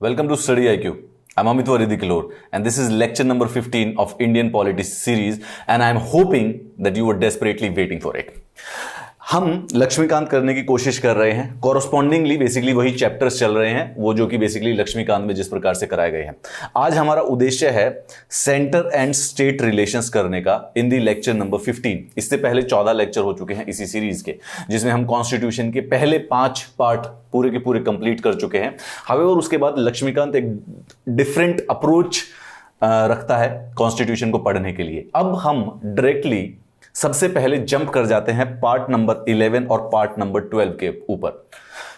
Welcome to Study IQ. I'm Amit Varidikilor and this is lecture number 15 of Indian Polity series and I'm hoping that you were desperately waiting for it. हम लक्ष्मीकांत करने की कोशिश कर रहे हैं, correspondingly basically वही chapters चल रहे हैं वो जो कि बेसिकली लक्ष्मीकांत में जिस प्रकार से कराए गए हैं। आज हमारा उद्देश्य है सेंटर एंड स्टेट रिलेशंस करने का इन दी लेक्चर नंबर 15। इससे पहले 14 लेक्चर हो चुके हैं इसी सीरीज के, जिसमें हम कॉन्स्टिट्यूशन के पहले 5 पार्ट पूरे के पूरे कंप्लीट कर चुके हैं। हावेवर उसके बाद लक्ष्मीकांत एक डिफरेंट अप्रोच रखता है कॉन्स्टिट्यूशन को पढ़ने के लिए। अब हम डायरेक्टली सबसे पहले जंप कर जाते हैं पार्ट नंबर 11 और पार्ट नंबर 12 के ऊपर।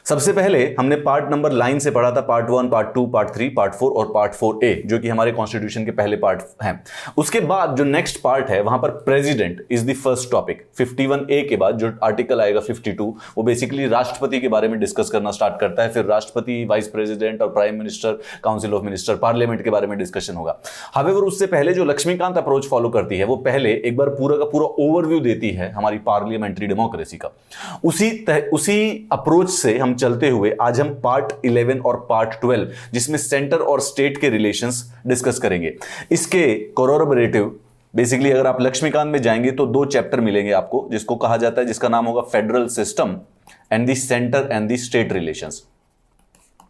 सबसे पहले हमने पार्ट नंबर लाइन से पढ़ा था, पार्ट 1, पार्ट 2, पार्ट 3, पार्ट 4 और पार्ट 4A, जो कि हमारे कॉन्स्टिट्यूशन के पहले पार्ट हैं। उसके बाद जो नेक्स्ट पार्ट है वहां पर president is the first topic. 51A के बाद जो आर्टिकल आएगा 52, वो बेसिकली राष्ट्रपति के बारे में डिस्कस करना स्टार्ट करता है। फिर राष्ट्रपति, वाइस प्रेसिडेंट और prime minister, council of minister, parliament के बारे में डिस्कशन होगा। हावेवर उससे पहले जो लक्ष्मीकांत अप्रोच फॉलो करती है वो पहले एक बार पूरा का पूरा ओवरव्यू देती है हमारी पार्लियामेंट्री डेमोक्रेसी का। उसी अप्रोच से हम चलते हुए आज हम पार्ट 11 और पार्ट 12 जिसमें सेंटर और स्टेट के रिलेशंस डिस्कस करेंगे। इसके कोरोबरेटिव बेसिकली अगर आप लक्ष्मीकांत में जाएंगे तो 2 चैप्टर मिलेंगे आपको, जिसको कहा जाता है, जिसका नाम होगा federal system and the centre and the state relations.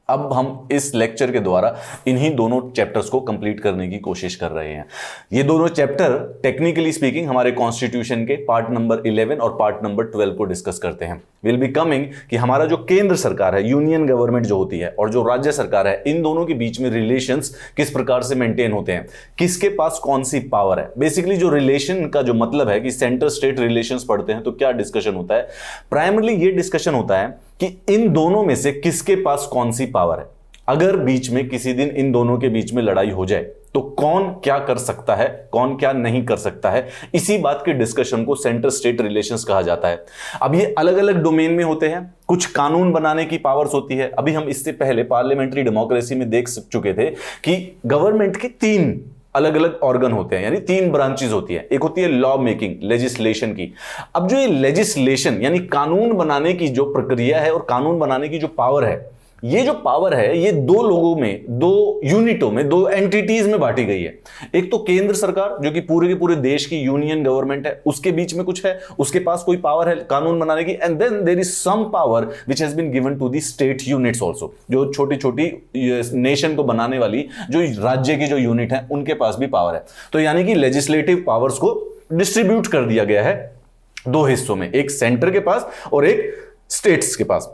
अब हम इस लेक्चर के द्वारा इन्हीं दोनों चैप्टर्स को कंप्लीट करने की कोशिश कर रहे हैं। ये दोनों चैप्टर टेक्निकली स्पीकिंग हमारे कॉन्स्टिट्यूशन के पार्ट नंबर 11 और पार्ट नंबर 12 को डिस्कस करते हैं। विल बी कमिंग कि हमारा जो केंद्र सरकार है, यूनियन गवर्नमेंट जो होती है, और जो राज्य सरकार है, इन दोनों के बीच में रिलेशंस किस प्रकार से मेंटेन होते हैं, किसके पास कौन सी पावर है। बेसिकली जो रिलेशन का जो मतलब है कि सेंटर स्टेट रिलेशंस पढ़ते हैं तो क्या डिस्कशन होता है, प्राइमरली ये डिस्कशन होता है कि इन दोनों में से किसके पास कौन सी पावर है। अगर बीच में किसी दिन इन दोनों के बीच में लड़ाई हो जाए तो कौन क्या कर सकता है, कौन क्या नहीं कर सकता है, इसी बात के डिस्कशन को सेंटर स्टेट रिलेशंस कहा जाता है। अब ये अलग अलग डोमेन में होते हैं, कुछ कानून बनाने की पावर्स होती है। अभी हम इससे पहले पार्लियामेंट्री डेमोक्रेसी में देख चुके थे कि गवर्नमेंट के 3 अलग अलग ऑर्गन होते हैं, यानी 3 ब्रांचेस होती है। एक होती है लॉ मेकिंग, लेजिस्लेशन की। अब जो ये लेजिस्लेशन यानी कानून बनाने की जो प्रक्रिया है और कानून बनाने की जो पावर है, ये जो पावर है ये 2 लोगों में, 2 यूनिटों में, 2 एंटिटीज में बांटी गई है। एक तो केंद्र सरकार जो कि पूरे के पूरे देश की यूनियन गवर्नमेंट है, उसके बीच में कुछ है, उसके पास कोई पावर है कानून बनाने की। And then there is some power which has been given to the state units also, जो छोटी छोटी नेशन को बनाने वाली जो राज्य की जो यूनिट है उनके पास भी पावर है। तो यानी कि लेजिस्लेटिव पावर्स को डिस्ट्रीब्यूट कर दिया गया है 2 हिस्सों में, एक सेंटर के पास और एक स्टेट्स के पास।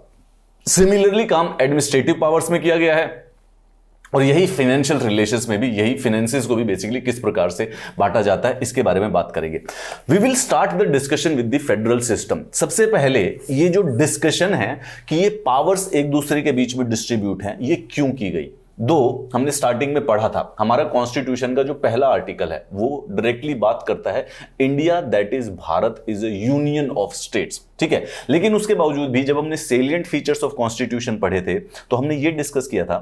सिमिलरली काम एडमिनिस्ट्रेटिव पावर्स में किया गया है और यही फाइनेंशियल रिलेशंस में भी, यही फाइनेंसेस को भी बेसिकली किस प्रकार से बांटा जाता है इसके बारे में बात करेंगे। We will start the discussion with the federal system. सबसे पहले ये जो डिस्कशन है कि ये पावर्स एक दूसरे के बीच में डिस्ट्रीब्यूट हैं, ये क्यों की गई। हमने स्टार्टिंग में पढ़ा था, हमारा कॉन्स्टिट्यूशन का जो पहला आर्टिकल है वो डायरेक्टली बात करता है India that is Bharat is a union of states, ठीक है। लेकिन उसके बावजूद भी जब हमने सेलिएंट फीचर्स ऑफ कॉन्स्टिट्यूशन पढ़े थे तो हमने ये डिस्कस किया था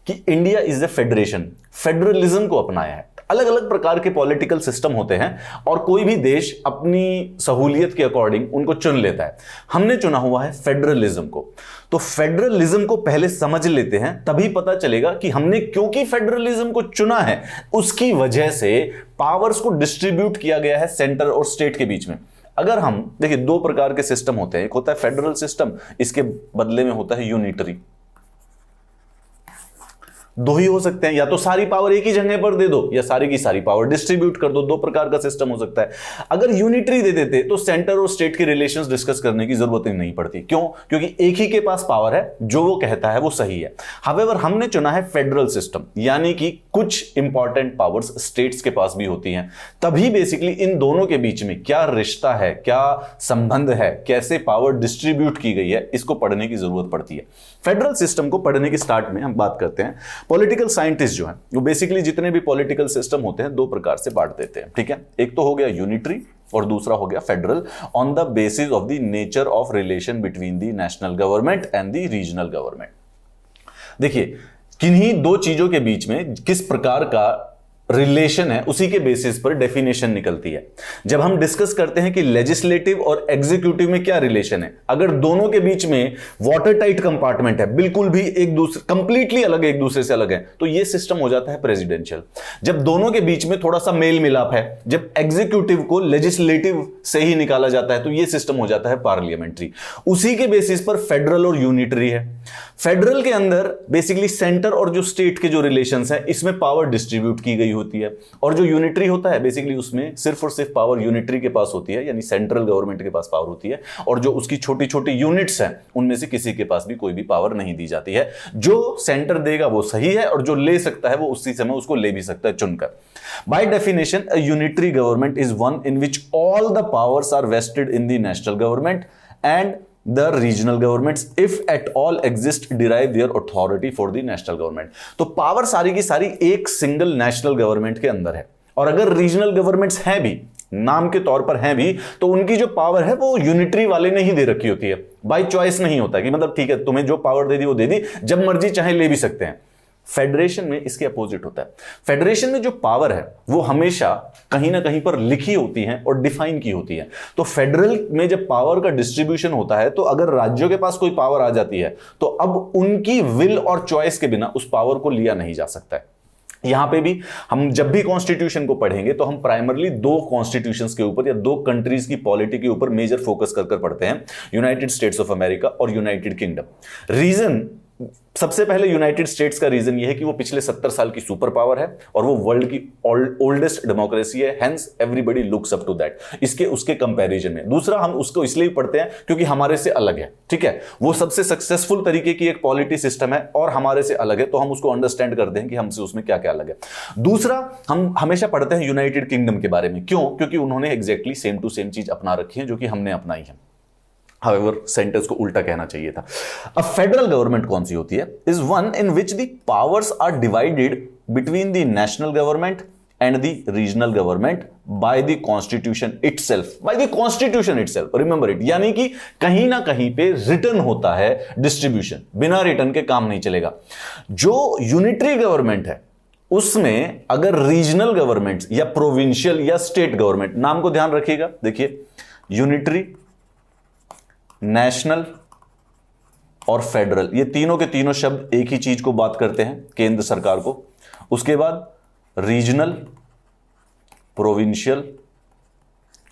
कि India is a federation, federalism को अपनाया है। अलग अलग प्रकार के पॉलिटिकल सिस्टम होते हैं और कोई भी देश अपनी सहूलियत के अकॉर्डिंग उनको चुन लेता है। हमने चुना हुआ है फेडरलिज्म को। तो फेडरलिज्म को पहले समझ लेते हैं, तभी पता चलेगा कि हमने क्योंकि फेडरलिज्म को चुना है उसकी वजह से पावर्स को डिस्ट्रीब्यूट किया गया है सेंटर और स्टेट के बीच में। अगर हम देखिए 2 प्रकार के सिस्टम होते हैं, एक होता है फेडरल सिस्टम, इसके बदले में होता है यूनिटरी। 2 ही हो सकते हैं, या तो सारी पावर एक ही जगह पर दे दो या सारी की सारी पावर डिस्ट्रीब्यूट कर दो। 2 प्रकार का सिस्टम हो सकता है। अगर यूनिटरी दे देते तो सेंटर और स्टेट के रिलेशंस डिस्कस करने की जरूरत ही नहीं पड़ती। क्यों? क्योंकि एक ही के पास पावर है, जो वो कहता है वो सही है। हावेवर हमने चुना है फेडरल सिस्टम, यानी कि कुछ इंपॉर्टेंट पावर्स स्टेट्स के पास भी होती हैं। तभी बेसिकली इन दोनों के बीच में क्या रिश्ता है, क्या संबंध है, कैसे पावर डिस्ट्रीब्यूट की गई है, इसको पढ़ने की जरूरत पड़ती है। फेडरल सिस्टम को पढ़ने के स्टार्ट में हम बात करते हैं, पॉलिटिकल साइंटिस्ट जो है वो बेसिकली जितने भी पॉलिटिकल सिस्टम होते हैं 2 प्रकार से बांट देते हैं, ठीक है। एक तो हो गया यूनिटरी और दूसरा हो गया federal, on the basis of the nature of relation between the national government and the regional government. देखिए किन्हीं 2 चीजों के बीच में किस प्रकार का रिलेशन है उसी के बेसिस पर डेफिनेशन निकलती है। जब हम डिस्कस करते हैं कि लेजिस्लेटिव और एग्जीक्यूटिव में क्या रिलेशन है, अगर दोनों के बीच में वाटर टाइट कंपार्टमेंट है, बिल्कुल भी एक दूसरे कंप्लीटली अलग एक दूसरे से अलग है, तो यह सिस्टम हो जाता है प्रेसिडेंशियल। जब दोनों के बीच में थोड़ा सा मेल मिलाप है, जब एग्जीक्यूटिव को लेजिस्लेटिव से ही निकाला जाता है, तो यह सिस्टम हो जाता है पार्लियामेंट्री। उसी के बेसिस पर फेडरल और यूनिटरी है। फेडरल के अंदर बेसिकली सेंटर और जो स्टेट के जो रिलेशंस है, इसमें पावर डिस्ट्रीब्यूट की गई होती है, और जो यूनिटरी होता है बेसिकली उसमें सिर्फ और सिर्फ पावर यूनिटरी के पास होती है, यानी सेंट्रल गवर्नमेंट के पास पावर होती है, और जो उसकी छोटी छोटी यूनिट्स हैं उनमें से किसी के पास भी कोई भी पावर नहीं दी जाती है। जो सेंटर देगा वो सही है, और जो ले सकता है वो उसी समय उसको ले भी सकता है चुनकर। By definition, a unitary government is one in which all the powers are vested in the national government, and the regional governments, if at all exist, derive their authority for the national government। तो power सारी की सारी एक single national government के अंदर है, और अगर रीजनल गवर्नमेंट्स हैं भी, नाम के तौर पर हैं भी, तो उनकी जो पावर है वो यूनिटरी वाले ने ही दे रखी होती है। बाय चॉइस नहीं होता कि मतलब ठीक है तुम्हें जो पावर दे दी वो दे दी, जब मर्जी चाहे ले भी सकते हैं। फेडरेशन में इसके अपोजिट होता है। फेडरेशन में जो पावर है वो हमेशा कहीं ना कहीं पर लिखी होती है और डिफाइन की होती है। तो फेडरल में जब पावर का डिस्ट्रीब्यूशन होता है, तो अगर राज्यों के पास कोई पावर आ जाती है, तो अब उनकी विल और चॉइस के बिना उस पावर को लिया नहीं जा सकता है। यहां पे भी हम जब भी कॉन्स्टिट्यूशन को पढ़ेंगे तो हम प्राइमरली दो कॉन्स्टिट्यूशंस के ऊपर या दो कंट्रीज की पॉलिटी के ऊपर मेजर फोकस कर पढ़ते हैं, यूनाइटेड स्टेट्स ऑफ अमेरिका और यूनाइटेड किंगडम। रीजन, सबसे पहले यूनाइटेड स्टेट्स का रीजन यह है कि वो पिछले 70 साल की सुपर पावर है और वो वर्ल्ड की ओल्डेस्ट डेमोक्रेसी है, hence everybody looks up to that, इसके उसके कंपैरिजन में। दूसरा, हम उसको इसलिए पढ़ते हैं क्योंकि हमारे से अलग है, ठीक है, वो सबसे सक्सेसफुल तरीके की एक पॉलिटी सिस्टम है और हमारे से अलग है, तो हम उसको अंडरस्टैंड करते हैं कि हमसे उसमें क्या क्या अलग है। दूसरा, हम हमेशा पढ़ते हैं यूनाइटेड किंगडम के बारे में। क्यों? क्योंकि उन्होंने एग्जैक्टली सेम टू सेम चीज अपना रखी है जो कि हमने अपनाई है। However, सेंटेंस को उल्टा कहना चाहिए था। अब फेडरल गवर्नमेंट कौन सी होती है? Is one in which the powers are divided between the national government and the regional government by the constitution itself, by the constitution itself, remember it. यानी कि कहीं ना कहीं पे रिटर्न होता है डिस्ट्रीब्यूशन, बिना रिटर्न के काम नहीं चलेगा। जो यूनिटरी गवर्नमेंट है उसमें अगर रीजनल गवर्नमेंट या प्रोविंशियल या स्टेट गवर्नमेंट, नाम को ध्यान रखिएगा, देखिए यूनिटरी, नेशनल और फेडरल, ये तीनों के तीनों शब्द एक ही चीज को बात करते हैं, केंद्र सरकार को। उसके बाद रीजनल, प्रोविंशियल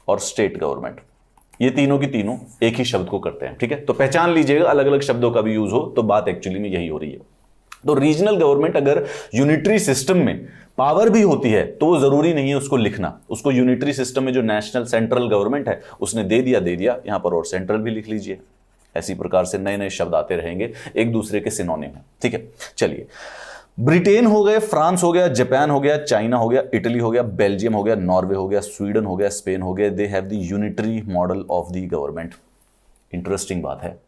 और स्टेट गवर्नमेंट, ये तीनों की तीनों एक ही शब्द को करते हैं, ठीक है। तो पहचान लीजिएगा, अलग अलग शब्दों का भी यूज हो तो बात एक्चुअली में यही हो रही है। तो रीजनल गवर्नमेंट अगर यूनिटरी सिस्टम में पावर भी होती है तो वो जरूरी नहीं है उसको लिखना, उसको यूनिटरी सिस्टम में जो नेशनल सेंट्रल गवर्नमेंट है उसने दे दिया यहां पर, और सेंट्रल भी लिख लीजिए। ऐसी प्रकार से नए नए शब्द आते रहेंगे एक दूसरे के सिनोनिम है, ठीक है। चलिए, ब्रिटेन हो गए, फ्रांस हो गया, जापान हो गया, चाइना हो गया, इटली हो गया, बेल्जियम हो गया, नॉर्वे हो गया, स्वीडन हो गया, स्पेन हो गया, they have the unitary model of the government. Interesting बात है,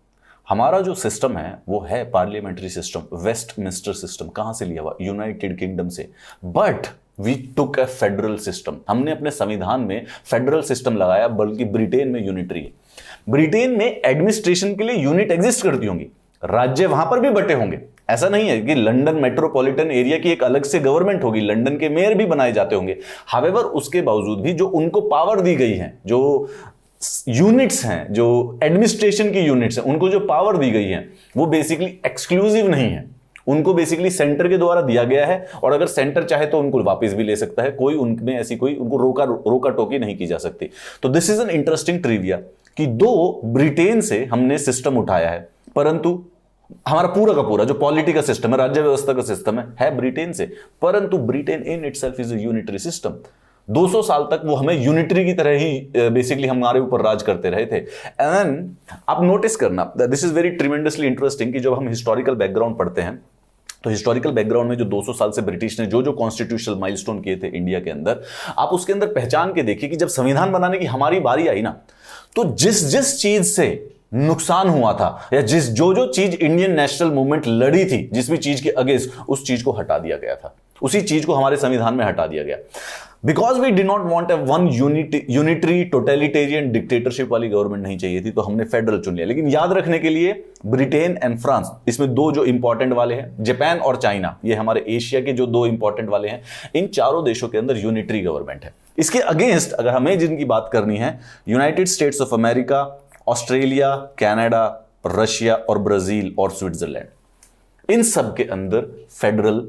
हमारा जो सिस्टम है वो है पार्लियामेंट्री सिस्टम, वेस्टमिंस्टर सिस्टम। कहां से लिया हुआ? यूनाइटेड किंगडम से। But we took a federal system, हमने अपने संविधान में फेडरल सिस्टम लगाया, बल्कि ब्रिटेन में यूनिटरी है। ब्रिटेन में एडमिनिस्ट्रेशन के लिए यूनिट एग्जिस्ट करती होंगी, राज्य वहां पर भी बटे होंगे। ऐसा नहीं है कि लंदन मेट्रोपॉलिटन एरिया की एक अलग से गवर्नमेंट होगी, लंदन के मेयर भी बनाए जाते होंगे। हावेवर, उसके बावजूद भी जो उनको पावर दी गई है, जो यूनिट्स हैं, जो एडमिनिस्ट्रेशन की यूनिट्स हैं, उनको जो पावर दी गई है वो बेसिकली एक्सक्लूसिव नहीं है, उनको बेसिकली सेंटर के द्वारा दिया गया है, और अगर सेंटर चाहे तो उनको वापस भी ले सकता है, कोई उनमें ऐसी कोई उनको रोका टोकी नहीं की जा सकती। तो this is an interesting trivia कि दो ब्रिटेन से हमने सिस्टम उठाया है, परंतु हमारा पूरा का पूरा जो पॉलिटी का सिस्टम है, राज्य व्यवस्था का सिस्टम है ब्रिटेन से, परंतु Britain in itself is a unitary system. 200 साल तक वो हमें यूनिटरी की तरह ही बेसिकली हमारे ऊपर राज करते रहे थे। एंड आप नोटिस करना, this is very tremendously interesting कि जब हम हिस्टोरिकल बैकग्राउंड पढ़ते हैं तो हिस्टोरिकल बैकग्राउंड में जो 200 साल से ब्रिटिश ने जो कॉन्स्टिट्यूशनल माइलस्टोन किए थे इंडिया के अंदर, आप उसके अंदर पहचान के देखिए कि जब संविधान बनाने की हमारी बारी आई ना, तो जिस जिस चीज से नुकसान हुआ था या जो चीज इंडियन नेशनल मूवमेंट लड़ी थी, जिस भी चीज के अगेंस्ट, उस चीज को हटा दिया गया था। उसी चीज को हमारे संविधान में हटा दिया गया। Because we did not want a one unitary totalitarian dictatorship वाली गवर्नमेंट नहीं चाहिए थी, तो हमने फेडरल चुन लिया। लेकिन याद रखने के लिए ब्रिटेन एंड फ्रांस, इसमें दो जो इंपॉर्टेंट वाले हैं, जापान और चाइना, ये हमारे एशिया के जो दो इंपॉर्टेंट वाले हैं, इन चारों देशों के अंदर यूनिटरी गवर्नमेंट है। इसके अगेंस्ट अगर हमें जिनकी बात करनी है, United States of America, Australia, Canada, Russia और ब्राजील और स्विट्जरलैंड, इन सब के अंदर फेडरल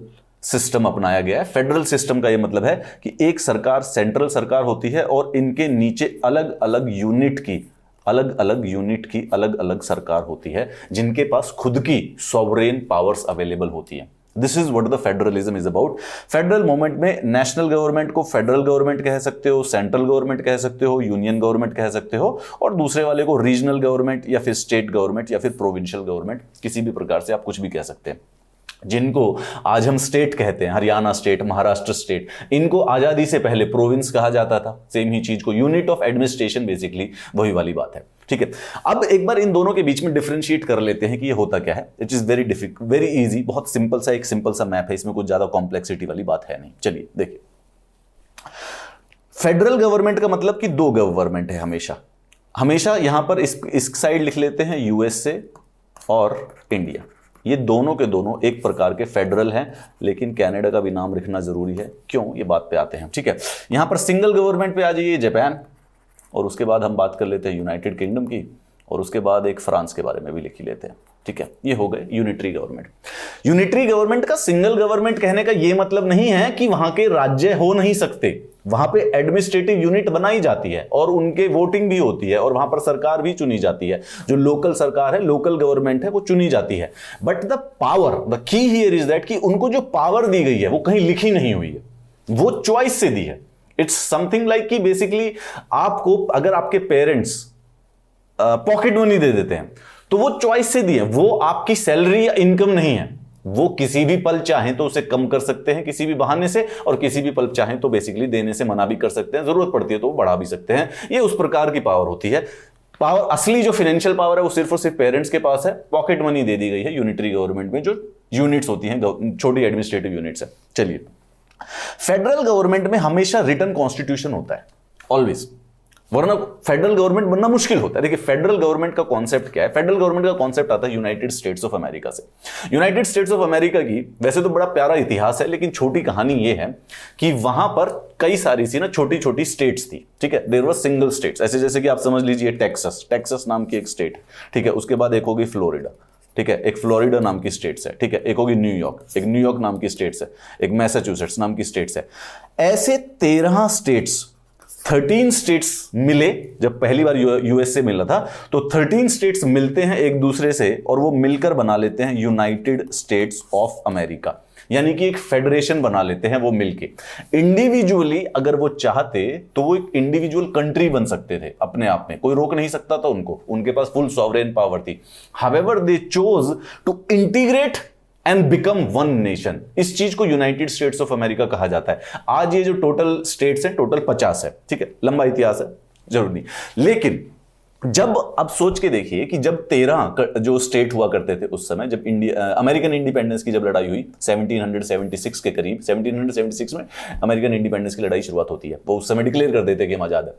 सिस्टम अपनाया गया है। फेडरल सिस्टम का यह मतलब है कि एक सरकार सेंट्रल सरकार होती है और इनके नीचे अलग अलग यूनिट की अलग अलग सरकार होती है, जिनके पास खुद की सॉवरेन पावर्स अवेलेबल होती है। This is what the federalism is about. Federal movement में नेशनल गवर्नमेंट को फेडरल गवर्नमेंट कह सकते हो, सेंट्रल गवर्नमेंट कह सकते हो, यूनियन गवर्नमेंट कह सकते हो, और दूसरे वाले को रीजनल गवर्नमेंट या फिर स्टेट गवर्नमेंट या फिर प्रोविंशियल गवर्नमेंट, किसी भी प्रकार से आप कुछ भी कह सकते हैं। जिनको आज हम स्टेट कहते हैं, हरियाणा स्टेट, महाराष्ट्र स्टेट, इनको आजादी से पहले प्रोविंस कहा जाता था। सेम ही चीज को यूनिट ऑफ एडमिनिस्ट्रेशन, बेसिकली वही वाली बात है। ठीक है, अब एक बार इन दोनों के बीच में डिफरेंशिएट कर लेते हैं कि ये होता क्या है। It is very difficult, very easy, बहुत सिंपल सा, एक सिंपल सा मैप है, इसमें कुछ ज्यादा कॉम्प्लेक्सिटी वाली बात है नहीं। चलिए देखिए, फेडरल गवर्नमेंट का मतलब कि दो गवर्नमेंट है हमेशा यहां पर इस साइड लिख लेते हैं यूएसए और इंडिया। ये दोनों के दोनों एक प्रकार के फेडरल हैं, लेकिन कनाडा का भी नाम रखना जरूरी है। क्यों, ये बात पे आते हैं। ठीक है, यहां पर सिंगल गवर्नमेंट पे आ जाइए, जापान, और उसके बाद हम बात कर लेते हैं यूनाइटेड किंगडम की, और उसके बाद एक फ्रांस के बारे में भी लिख ही लेते हैं। ठीक है, ये हो गए यूनिटरी गवर्नमेंट। यूनिटरी गवर्नमेंट का सिंगल गवर्नमेंट कहने का ये मतलब नहीं है कि वहां के राज्य हो नहीं सकते। वहां पे एडमिनिस्ट्रेटिव यूनिट बनाई जाती है और उनके वोटिंग भी होती है, और वहां पर सरकार भी चुनी जाती है। जो लोकल सरकार है, लोकल गवर्नमेंट है, वो चुनी जाती है। But the power, the key here is that कि उनको जो पावर दी गई है वो कहीं लिखी नहीं हुई है, वो चॉइस से दी है। इट्स समथिंग लाइक कि बेसिकली आपको अगर आपके पेरेंट्स पॉकेट मनी दे देते हैं तो वो चॉइस से दी है, वो आपकी सैलरी या इनकम नहीं है। वो किसी भी पल चाहें तो उसे कम कर सकते हैं किसी भी बहाने से, और किसी भी पल चाहें तो बेसिकली देने से मना भी कर सकते हैं, जरूरत पड़ती है तो वो बढ़ा भी सकते हैं। ये उस प्रकार की पावर होती है। पावर, असली जो फाइनेंशियल पावर है वो सिर्फ और सिर्फ पेरेंट्स के पास है। पॉकेट मनी दे दी गई है यूनिटरी गवर्नमेंट में, जो यूनिट्स होती हैं, छोटी एडमिनिस्ट्रेटिव यूनिट्स है। चलिए, फेडरल गवर्नमेंट में हमेशा रिटन कॉन्स्टिट्यूशन होता है, ऑलवेज, वरना फेडरल गवर्नमेंट बनना मुश्किल होता है। देखिए, फेडरल गवर्नमेंट का कॉन्सेप्ट क्या है? फेडरल गवर्नमेंट का कॉन्सेप्ट आता है यूनाइटेड स्टेट्स ऑफ अमेरिका से। यूनाइटेड स्टेट्स ऑफ अमेरिका की वैसे तो बड़ा प्यारा इतिहास है, लेकिन छोटी कहानी ये है कि वहां पर कई सारी सी ना छोटी छोटी स्टेट्स थी। ठीक है, देयर वर सिंगल स्टेट्स, ऐसे जैसे कि आप समझ लीजिए टेक्सास नाम की एक स्टेट। ठीक है, उसके बाद एक होगी फ्लोरिडा। ठीक है, एक फ्लोरिडा नाम की स्टेट्स है। ठीक है, एक होगी न्यूयॉर्क, एक न्यूयॉर्क नाम की स्टेट्स है, एक मैसाचुसेट्स नाम की स्टेट्स है। ऐसे 13 स्टेट्स, 13 स्टेट्स मिले। जब पहली बार यूएस से मिला था तो 13 स्टेट्स मिलते हैं एक दूसरे से, और वो मिलकर बना लेते हैं यूनाइटेड स्टेट्स ऑफ अमेरिका, यानी कि एक फेडरेशन बना लेते हैं वो मिलके। इंडिविजुअली अगर वो चाहते तो वो एक इंडिविजुअल कंट्री बन सकते थे अपने आप में, कोई रोक नहीं सकता था उनको, उनके पास फुल सॉवरेन पावर थी। However they chose to integrate and become one nation. इस चीज को यूनाइटेड स्टेट्स ऑफ अमेरिका कहा जाता है। आज ये जो टोटल स्टेट्स हैं, टोटल 50 है। ठीक है, लंबा इतिहास है, जरूर नहीं। लेकिन जब अब सोच के देखिए कि जब 13 जो स्टेट हुआ करते थे उस समय, जब अमेरिकन इंडिपेंडेंस की जब लड़ाई हुई 1776 के करीब, 1776 में अमेरिकन इंडिपेंडेंस की लड़ाई शुरुआत होती है। वो उस समय डिक्लेयर कर देते कि हम आजाद है।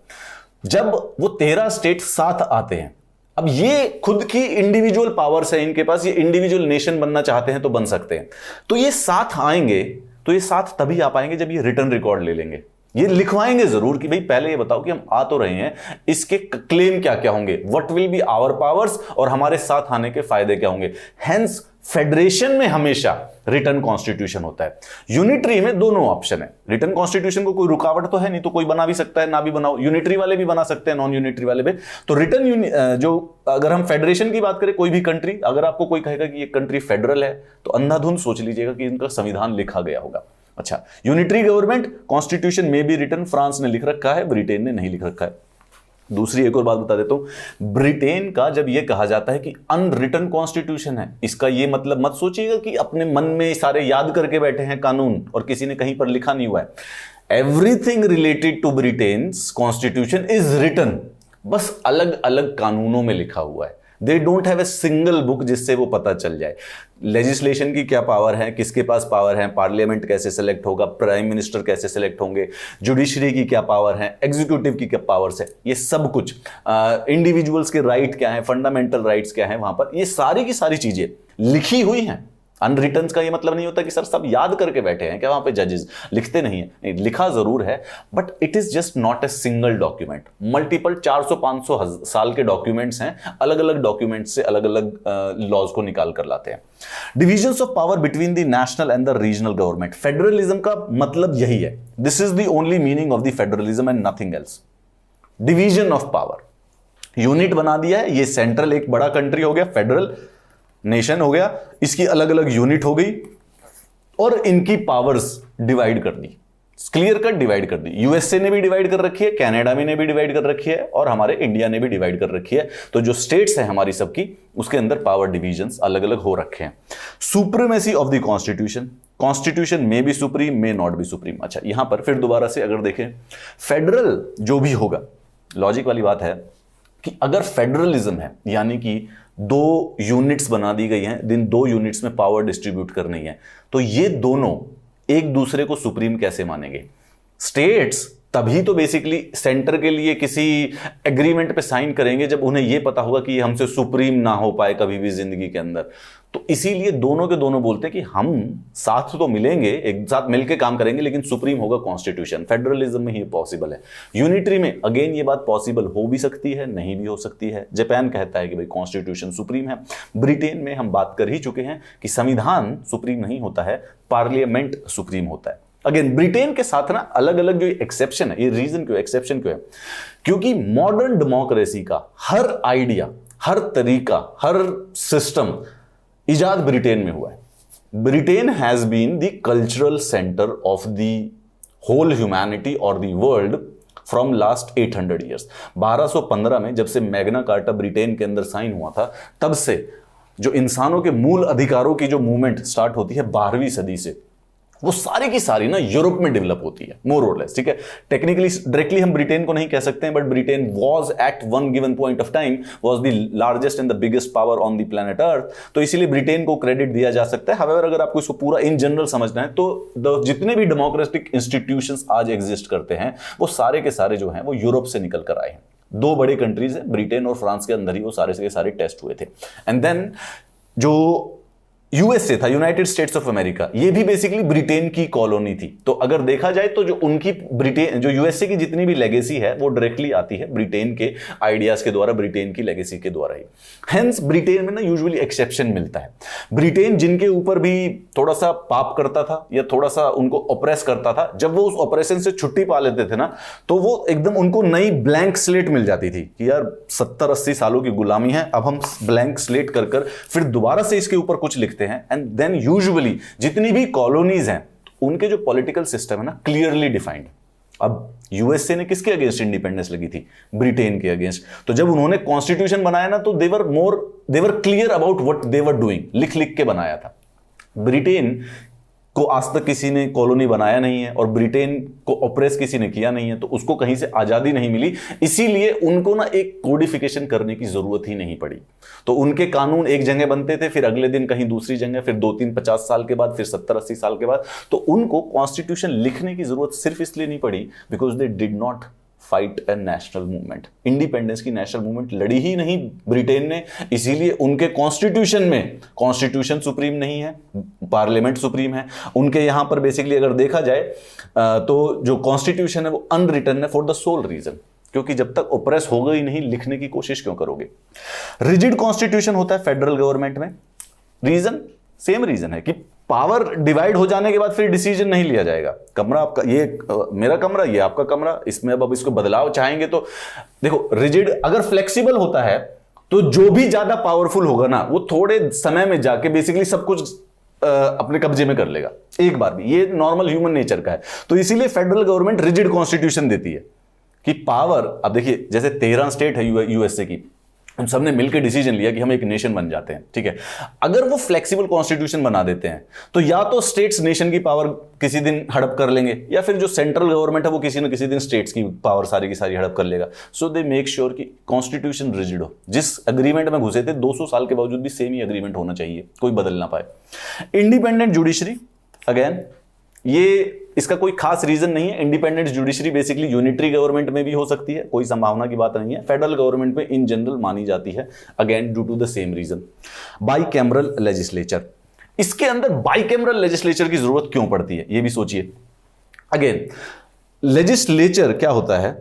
जब वो 13 स्टेट साथ आते हैं, अब ये खुद की इंडिविजुअल पावर्स है इनके पास, ये इंडिविजुअल नेशन बनना चाहते हैं तो बन सकते हैं। तो ये साथ आएंगे, तो ये साथ तभी आ पाएंगे जब ये रिटर्न रिकॉर्ड ले लेंगे। ये लिखवाएंगे जरूर कि भाई पहले ये बताओ कि हम आ तो रहे हैं, इसके क्लेम क्या क्या होंगे, what will be our powers, और हमारे साथ आने के फायदे क्या होंगे। हेंस फेडरेशन में हमेशा रिटर्न कॉन्स्टिट्यूशन होता है। यूनिटरी में दोनों ऑप्शन है। रिटर्न कॉन्स्टिट्यूशन को कोई रुकावट तो है नहीं, तो कोई बना भी सकता है, ना भी बनाओ। यूनिटरी वाले भी बना सकते हैं, नॉन यूनिटरी वाले भी। तो रिटर्न जो अगर हम फेडरेशन की बात करें, कोई भी कंट्री, अगर आपको कोई कहेगा कि ये कंट्री फेडरल है तो अंधाधुंध सोच लीजिएगा कि इनका संविधान लिखा गया होगा। अच्छा, यूनिटरी गवर्नमेंट कॉन्स्टिट्यूशन में भी रिटर्न फ्रांस ने लिख रखा है, ब्रिटेन ने नहीं लिख रखा है। दूसरी एक और बात बता देता हूं, ब्रिटेन का जब यह कहा जाता है कि अनरिटन कॉन्स्टिट्यूशन है, इसका यह मतलब मत सोचिएगा कि अपने मन में सारे याद करके बैठे हैं कानून और किसी ने कहीं पर लिखा नहीं हुआ है। Everything related to Britain's constitution is written, बस अलग अलग कानूनों में लिखा हुआ है। They don't have a single book जिससे वो पता चल जाए लेजिस्लेशन की क्या पावर है, किसके पास पावर है, पार्लियामेंट कैसे सेलेक्ट होगा, प्राइम मिनिस्टर कैसे सेलेक्ट होंगे, जुडिशरी की क्या पावर है, एग्जीक्यूटिव की क्या पावर्स है, ये सब कुछ, इंडिविजुअल्स के राइट क्या है, फंडामेंटल राइट्स क्या है, वहां पर ये सारी की सारी चीजें लिखी हुई हैं। अनरिटन का ये मतलब नहीं होता कि सर सब याद करके बैठे हैं क्या वहां पे जजेस, लिखते नहीं है, लिखा जरूर है, but it is just not a single document. Multiple 400-500 साल के डॉक्यूमेंट्स हैं, अलग अलग डॉक्यूमेंट्स से अलग अलग लॉज को निकाल कर लाते हैं। Divisions of power between the national and the regional government, federalism का मतलब यही है, this is the only meaning of the federalism and nothing else. Division of power, unit बना दिया है, ये सेंट्रल एक बड़ा कंट्री हो गया, फेडरल नेशन हो गया, इसकी अलग अलग यूनिट हो गई और इनकी पावर्स डिवाइड कर दी, क्लियर कट डिवाइड कर दी। यूएसए ने भी डिवाइड कर रखी है, कनाडा में ने भी डिवाइड कर रखी है और हमारे इंडिया ने भी डिवाइड कर रखी है। तो जो स्टेट्स है हमारी सबकी, उसके अंदर पावर डिविजन्स अलग अलग हो रखे हैं। Supremacy of the constitution, constitution में भी सुप्रीम, में नॉट भी सुप्रीम। अच्छा, यहां पर फिर दोबारा से अगर देखें, फेडरल जो भी होगा, लॉजिक वाली बात है कि अगर फेडरलिज्म है यानी कि 2 यूनिट्स बना दी गई हैं, दिन 2 यूनिट्स में पावर डिस्ट्रीब्यूट करनी है, तो ये दोनों एक दूसरे को सुप्रीम कैसे मानेंगे? स्टेट्स तभी तो बेसिकली सेंटर के लिए किसी एग्रीमेंट पे साइन करेंगे जब उन्हें यह पता होगा कि ये हमसे सुप्रीम ना हो पाए कभी भी जिंदगी के अंदर। तो इसीलिए दोनों के दोनों बोलते हैं कि हम साथ तो मिलेंगे, एक साथ मिलकर काम करेंगे, लेकिन सुप्रीम होगा कॉन्स्टिट्यूशन। फेडरलिज्म में ही पॉसिबल है। यूनिटरी में अगेन ये बात पॉसिबल हो भी सकती है, नहीं भी हो सकती है। जापान कहता है कि भाई कॉन्स्टिट्यूशन सुप्रीम है। ब्रिटेन में हम बात कर ही चुके हैं कि संविधान सुप्रीम नहीं होता है, पार्लियामेंट सुप्रीम होता है। अगेन ब्रिटेन के साथ ना अलग अलग जो एक्सेप्शन है, ये रीजन क्यों, एक्सेप्शन क्यों है? क्योंकि मॉडर्न डेमोक्रेसी का हर आइडिया, हर तरीका, हर सिस्टम इजाद ब्रिटेन में हुआ है। Britain has been the cultural centre of the whole humanity और the world from last 800 years. 1215 में जब से मैग्ना कार्टा ब्रिटेन के अंदर साइन हुआ था, तब से जो इंसानों के मूल अधिकारों की जो मूवमेंट स्टार्ट होती है 12वीं सदी से, वो सारी की सारी ना यूरोप में डेवलप होती है, मोर और लेस। ठीक है, टेक्निकली डायरेक्टली हम ब्रिटेन को नहीं कह सकते हैं, but Britain was at one given point of time was the largest and the biggest power on the planet earth. तो इसीलिए ब्रिटेन को क्रेडिट दिया जा सकता है। हावेवर अगर आपको इसको पूरा इन जनरल समझना है तो जितने भी डेमोक्रेटिक इंस्टीट्यूशंस आज एग्जिस्ट करते हैं, वो सारे के सारे जो हैं वो यूरोप से निकल कर आए हैं। 2 बड़े कंट्रीज हैं, ब्रिटेन और फ्रांस के अंदर ही वो सारे के सारे टेस्ट हुए थे। एंड देन जो यूएसए था, यूनाइटेड स्टेट्स ऑफ अमेरिका, ये भी बेसिकली ब्रिटेन की कॉलोनी थी। तो अगर देखा जाए तो जो उनकी ब्रिटेन, जो यूएसए की जितनी भी लेगेसी है वो डायरेक्टली आती है ब्रिटेन के आइडियाज के द्वारा, ब्रिटेन की लेगेसी के द्वारा ही। हेंस ब्रिटेन में ना यूजुअली एक्सेप्शन मिलता है। ब्रिटेन जिनके ऊपर भी थोड़ा सा पाप करता था या थोड़ा सा उनको ऑपरेस करता था, जब वो उस ऑपरेशन से छुट्टी पा लेते थे ना, तो वो एकदम उनको नई ब्लैंक स्लेट मिल जाती थी कि यार 70-80 सालों की गुलामी है, अब हम ब्लैंक स्लेट कर फिर दोबारा से इसके ऊपर कुछ लिखते हैं। एंड देन यूजुअली जितनी भी कॉलोनीज हैं उनके जो पॉलिटिकल सिस्टम है ना क्लियरली डिफाइंड। अब यूएसए ने किसके अगेंस्ट इंडिपेंडेंस लगी थी? ब्रिटेन के अगेंस्ट। तो जब उन्होंने कॉन्स्टिट्यूशन बनाया ना, तो they were clear about what they were doing, लिख लिख के बनाया था। ब्रिटेन को आज तक किसी ने कॉलोनी बनाया नहीं है और ब्रिटेन को ऑपरेस किसी ने किया नहीं है, तो उसको कहीं से आजादी नहीं मिली, इसीलिए उनको ना एक कोडिफिकेशन करने की जरूरत ही नहीं पड़ी। तो उनके कानून एक जगह बनते थे, फिर अगले दिन कहीं दूसरी जगह, फिर 2-3-50 साल के बाद, फिर 70-80 साल के बाद। तो उनको कॉन्स्टिट्यूशन लिखने की जरूरत सिर्फ इसलिए नहीं पड़ी because they did not fight A national movement. Independence की नेशनल मूवमेंट लड़ी ही नहीं ब्रिटेन ने, इसीलिए उनके कॉन्स्टिट्यूशन में कॉन्स्टिट्यूशन सुप्रीम नहीं है, पार्लियामेंट सुप्रीम है। उनके यहां पर बेसिकली अगर देखा जाए तो जो कॉन्स्टिट्यूशन है वो अनरिटन है फॉर द सोल रीजन, क्योंकि जब तक ओप्रेस होगा ही नहीं, लिखने की कोशिश क्यों करोगे? रिजिड कॉन्स्टिट्यूशन होता है फेडरल गवर्नमेंट में। रीजन सेम रीजन है कि पावर डिवाइड हो जाने के बाद फिर डिसीजन नहीं लिया जाएगा। कमरा आपका, ये मेरा कमरा, ये आपका कमरा, इसमें अब इसको बदलाव चाहेंगे तो देखो, रिजिड अगर फ्लेक्सिबल होता है तो जो भी ज्यादा पावरफुल होगा ना, वो थोड़े समय में जाके बेसिकली सब कुछ अपने कब्जे में कर लेगा एक बार भी। ये नॉर्मल ह्यूमन नेचर का है। तो इसीलिए फेडरल गवर्नमेंट रिजिड कॉन्स्टिट्यूशन देती है कि पावर, अब देखिए जैसे 13 स्टेट है यूएसए की, हम सबने मिलकर डिसीजन लिया कि हम एक नेशन बन जाते हैं, ठीक है। अगर वो फ्लेक्सिबल कॉन्स्टिट्यूशन बना देते हैं तो या तो स्टेट्स नेशन की पावर किसी दिन हड़प कर लेंगे, या फिर जो सेंट्रल गवर्नमेंट है वो किसी न किसी दिन स्टेट्स की पावर सारी की सारी हड़प कर लेगा। सो दे मेक श्योर कि कॉन्स्टिट्यूशन रिजिड हो। जिस एग्रीमेंट में घुसे थे 200 साल के बावजूद भी सेम ही एग्रीमेंट होना चाहिए, कोई बदल ना पाए। इंडिपेंडेंट जुडिशरी, अगेन ये इसका कोई खास रीजन नहीं है। Independent judiciary basically unitary government में भी हो सकती है, कोई संभावना की बात नहीं है। फेडरल गवर्नमेंट में इन जनरल मानी जाती है, again due to the same reason. Bicameral legislature, इसके अंदर बाइकैमरल लेजिस्लेचर की जरूरत क्यों पड़ती है ये भी सोचिए। अगेन लेजिस्लेचर क्या होता है?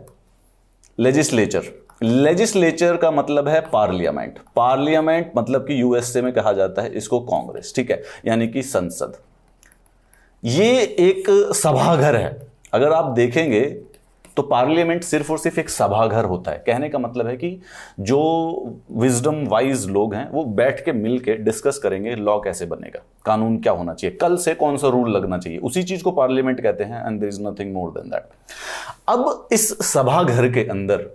लेजिस्लेचर का मतलब है पार्लियामेंट। पार्लियामेंट मतलब कि यूएसए में कहा जाता है इसको कांग्रेस, ठीक है, यानी कि संसद। ये एक सभाघर है। अगर आप देखेंगे तो पार्लियामेंट सिर्फ और सिर्फ एक सभाघर होता है। कहने का मतलब है कि जो विजडम वाइज लोग हैं वो बैठ के मिल के डिस्कस करेंगे लॉ कैसे बनेगा, कानून क्या होना चाहिए, कल से कौन सा रूल लगना चाहिए, उसी चीज को पार्लियामेंट कहते हैं। And there is nothing more than that. अब इस सभाघर के अंदर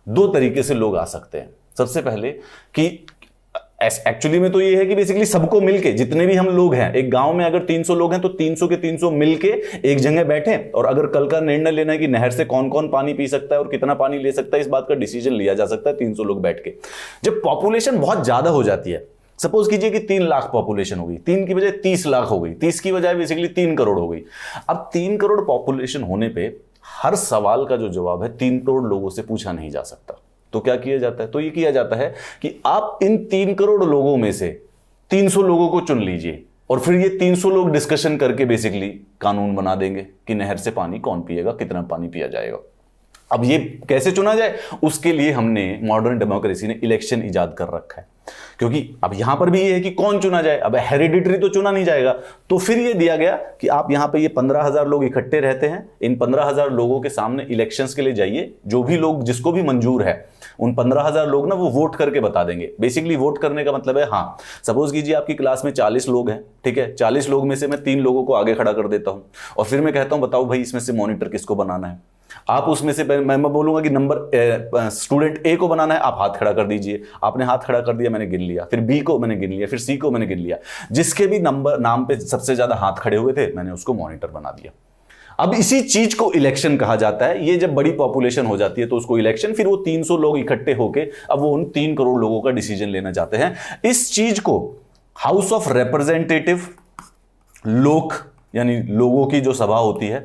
दो तरीके से लोग आ सकते हैं। सबसे पहले कि एक्चुअली में तो ये है कि बेसिकली सबको मिलके, जितने भी हम लोग हैं, एक गांव में अगर 300 लोग हैं तो 300 के 300 मिलके एक जगह बैठे और अगर कल का निर्णय लेना है कि नहर से कौन कौन पानी पी सकता है और कितना पानी ले सकता है, इस बात का डिसीजन लिया जा सकता है 300 लोग बैठ के। जब पॉपुलेशन बहुत ज्यादा हो जाती है, सपोज कीजिए कि 3 लाख पॉपुलेशन हो गई, 3 की बजाय 30 लाख हो गई, 30 की बजाय बेसिकली 3 करोड़ हो गई। अब 3 करोड़ पॉपुलेशन होने पे हर सवाल का जो जवाब है 3 करोड़ लोगों से पूछा नहीं जा सकता। तो क्या किया जाता है? तो ये किया जाता है कि आप इन 3 करोड़ लोगों में से 300 लोगों को चुन लीजिए और फिर ये 300 लोग डिस्कशन करके बेसिकली कानून बना देंगे कि नहर से पानी कौन पिएगा, कितना पानी पिया जाएगा। अब ये कैसे चुना जाए, उसके लिए हमने मॉडर्न डेमोक्रेसी ने इलेक्शन इजाद कर रखा है। क्योंकि अब यहां पर भी ये है कि कौन चुना जाए, अब हेरिडिटरी तो चुना नहीं जाएगा। तो फिर ये दिया गया कि आप यहां पे ये 15,000 लोग इकट्ठे रहते हैं, इन 15,000 लोगों के सामने इलेक्शंस के लिए जाइए, जो भी लोग जिसको भी मंजूर है उन 15,000 लोग ना वो वोट करके बता देंगे। बेसिकली वोट करने का मतलब है, हाँ सपोज कीजिए आपकी क्लास में 40 लोग हैं, ठीक है, 40 लोग में से मैं 3 लोगों को आगे खड़ा कर देता हूं और फिर मैं कहता हूं बताओ भाई इसमें से मॉनिटर किसको बनाना है। आप उसमें से मैं बोलूंगा कि नंबर स्टूडेंट ए को बनाना है, आप हाथ खड़ा कर दीजिए। आपने हाथ खड़ा कर दिया, मैंने गिन लिया, फिर बी को मैंने गिन लिया, फिर सी को मैंने गिन लिया। जिसके भी नंबर नाम पे सबसे ज्यादा हाथ खड़े हुए थे मैंने उसको मॉनिटर बना दिया। अब इसी चीज को इलेक्शन कहा जाता है। ये जब बड़ी पॉपुलेशन हो जाती है तो उसको इलेक्शन, फिर वो 300 लोग इकट्ठे होके अब वो उन 3 करोड़ लोगों का डिसीजन लेना चाहते हैं। इस चीज को हाउस ऑफ रिप्रेजेंटेटिव, लोक यानी लोगों की जो सभा होती है,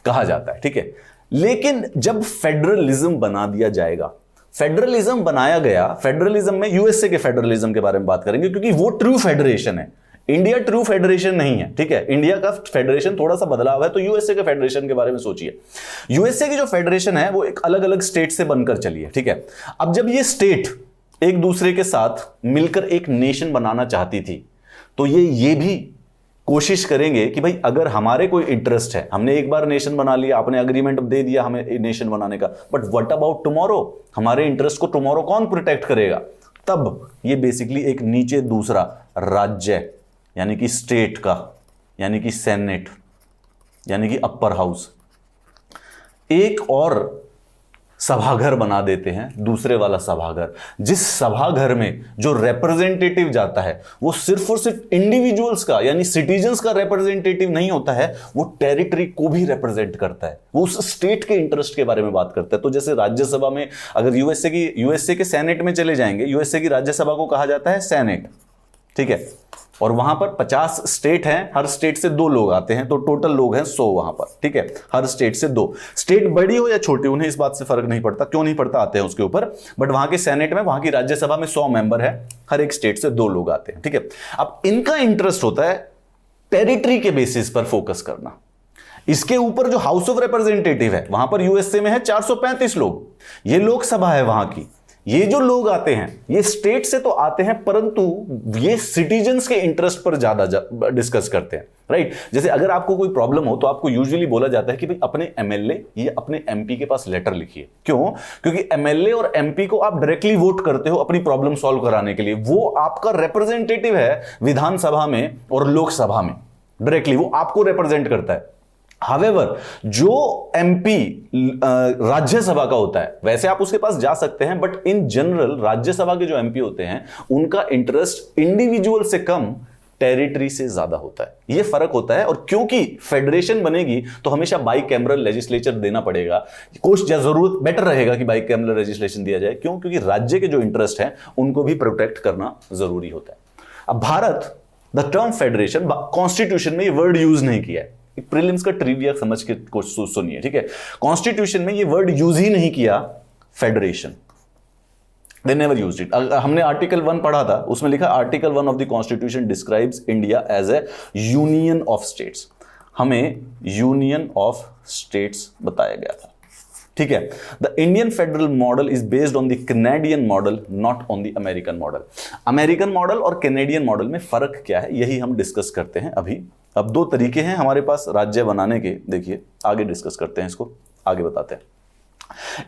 कहा जाता है, ठीक है। लेकिन जब फेडरलिज्म बना दिया जाएगा, फेडरलिज्म बनाया गया, फेडरलिज्म में यूएसए के फेडरलिज्म के बारे में बात करेंगे क्योंकि वो ट्रू फेडरेशन है। इंडिया ट्रू फेडरेशन नहीं है, ठीक है। इंडिया का फेडरेशन थोड़ा सा बदलाव है। तो यूएसए के फेडरेशन के बारे में सोचिए। यूएसए की जो फेडरेशन है वो एक अलग अलग स्टेट से बनकर चली है, ठीक है। अब जब ये स्टेट एक दूसरे के साथ मिलकर एक नेशन बनाना चाहती थी तो ये भी कोशिश करेंगे कि भाई अगर हमारे कोई इंटरेस्ट है, हमने एक बार नेशन बना लिया, आपने एग्रीमेंट दे दिया हमें नेशन बनाने का, बट व्हाट अबाउट टुमारो, हमारे इंटरेस्ट को टुमारो कौन प्रोटेक्ट करेगा। तब ये बेसिकली एक नीचे दूसरा राज्य यानी कि स्टेट का, यानी कि सेनेट, यानी कि अपर हाउस, एक और सभाघर बना देते हैं, दूसरे वाला सभाघर। जिस सभाघर में जो रिप्रेजेंटेटिव जाता है वो सिर्फ और सिर्फ इंडिविजुअल्स का यानी सिटीजन्स का रिप्रेजेंटेटिव नहीं होता है, वो टेरिटरी को भी रिप्रेजेंट करता है, वो उस स्टेट के इंटरेस्ट के बारे में बात करता है। तो जैसे राज्यसभा में अगर यूएसए के सेनेट में चले जाएंगे, यूएसए की राज्यसभा को कहा जाता है सेनेट, ठीक है। और वहां पर 50 स्टेट हैं, हर स्टेट से 2 लोग आते हैं, तो टोटल लोग हैं 100 वहां पर, ठीक है। हर स्टेट से 2, स्टेट बड़ी हो या छोटी उन्हें इस बात से फर्क नहीं पड़ता, क्यों नहीं पड़ता, आते हैं उसके ऊपर। बट वहां के सेनेट में, वहां की राज्यसभा में 100 मेंबर है, हर एक स्टेट से 2 लोग आते हैं, ठीक है। अब इनका इंटरेस्ट होता है टेरिटरी के बेसिस पर फोकस करना। इसके ऊपर जो हाउस ऑफ रिप्रेजेंटेटिव है, वहां पर यूएसए में है 435 लोग, ये लोकसभा है वहां की। ये जो लोग आते हैं ये स्टेट से तो आते हैं, परंतु ये सिटीजन्स के इंटरेस्ट पर ज्यादा डिस्कस करते हैं, राइट। जैसे अगर आपको कोई प्रॉब्लम हो तो आपको यूजुअली बोला जाता है कि भाई अपने एमएलए या अपने एमपी के पास लेटर लिखिए। क्यों? क्योंकि एमएलए और एमपी को आप डायरेक्टली वोट करते हो अपनी प्रॉब्लम सॉल्व कराने के लिए, वो आपका रिप्रेजेंटेटिव है विधानसभा में और लोकसभा में, डायरेक्टली वो आपको रिप्रेजेंट करता है। हावेवर जो एमपी राज्यसभा का होता है, वैसे आप उसके पास जा सकते हैं, बट इन जनरल राज्यसभा के जो एमपी होते हैं उनका इंटरेस्ट इंडिविजुअल से कम टेरिटरी से ज्यादा होता है। यह फर्क होता है। और क्योंकि फेडरेशन बनेगी तो हमेशा बाई कैमरल लेजिस्लेचर देना पड़ेगा, कुछ जरूरत बेटर रहेगा कि बाई कैमरल लेजिस्लेशन दिया जाए। क्यों? क्योंकि राज्य के जो इंटरेस्ट हैं उनको भी प्रोटेक्ट करना जरूरी होता है। अब Bharat the term federation constitution में ये वर्ड यूज नहीं किया है। एक प्रीलिम्स का ट्रिविया समझ के कुछ सुनिए, ठीक है। कॉन्स्टिट्यूशन में ये वर्ड यूज ही नहीं किया federation, they never used it. हमने आर्टिकल 1 पढ़ा था, उसमें लिखा article 1 of the constitution describes India as a union of states. हमें यूनियन ऑफ स्टेट्स बताया गया था, ठीक है। The Indian federal model is based on the Canadian model, not on the American model. American model और Canadian model में फर्क क्या है, यही हम डिस्कस करते हैं अभी। अब दो तरीके हैं हमारे पास राज्य बनाने के, देखिए आगे डिस्कस करते हैं, इसको आगे बताते हैं।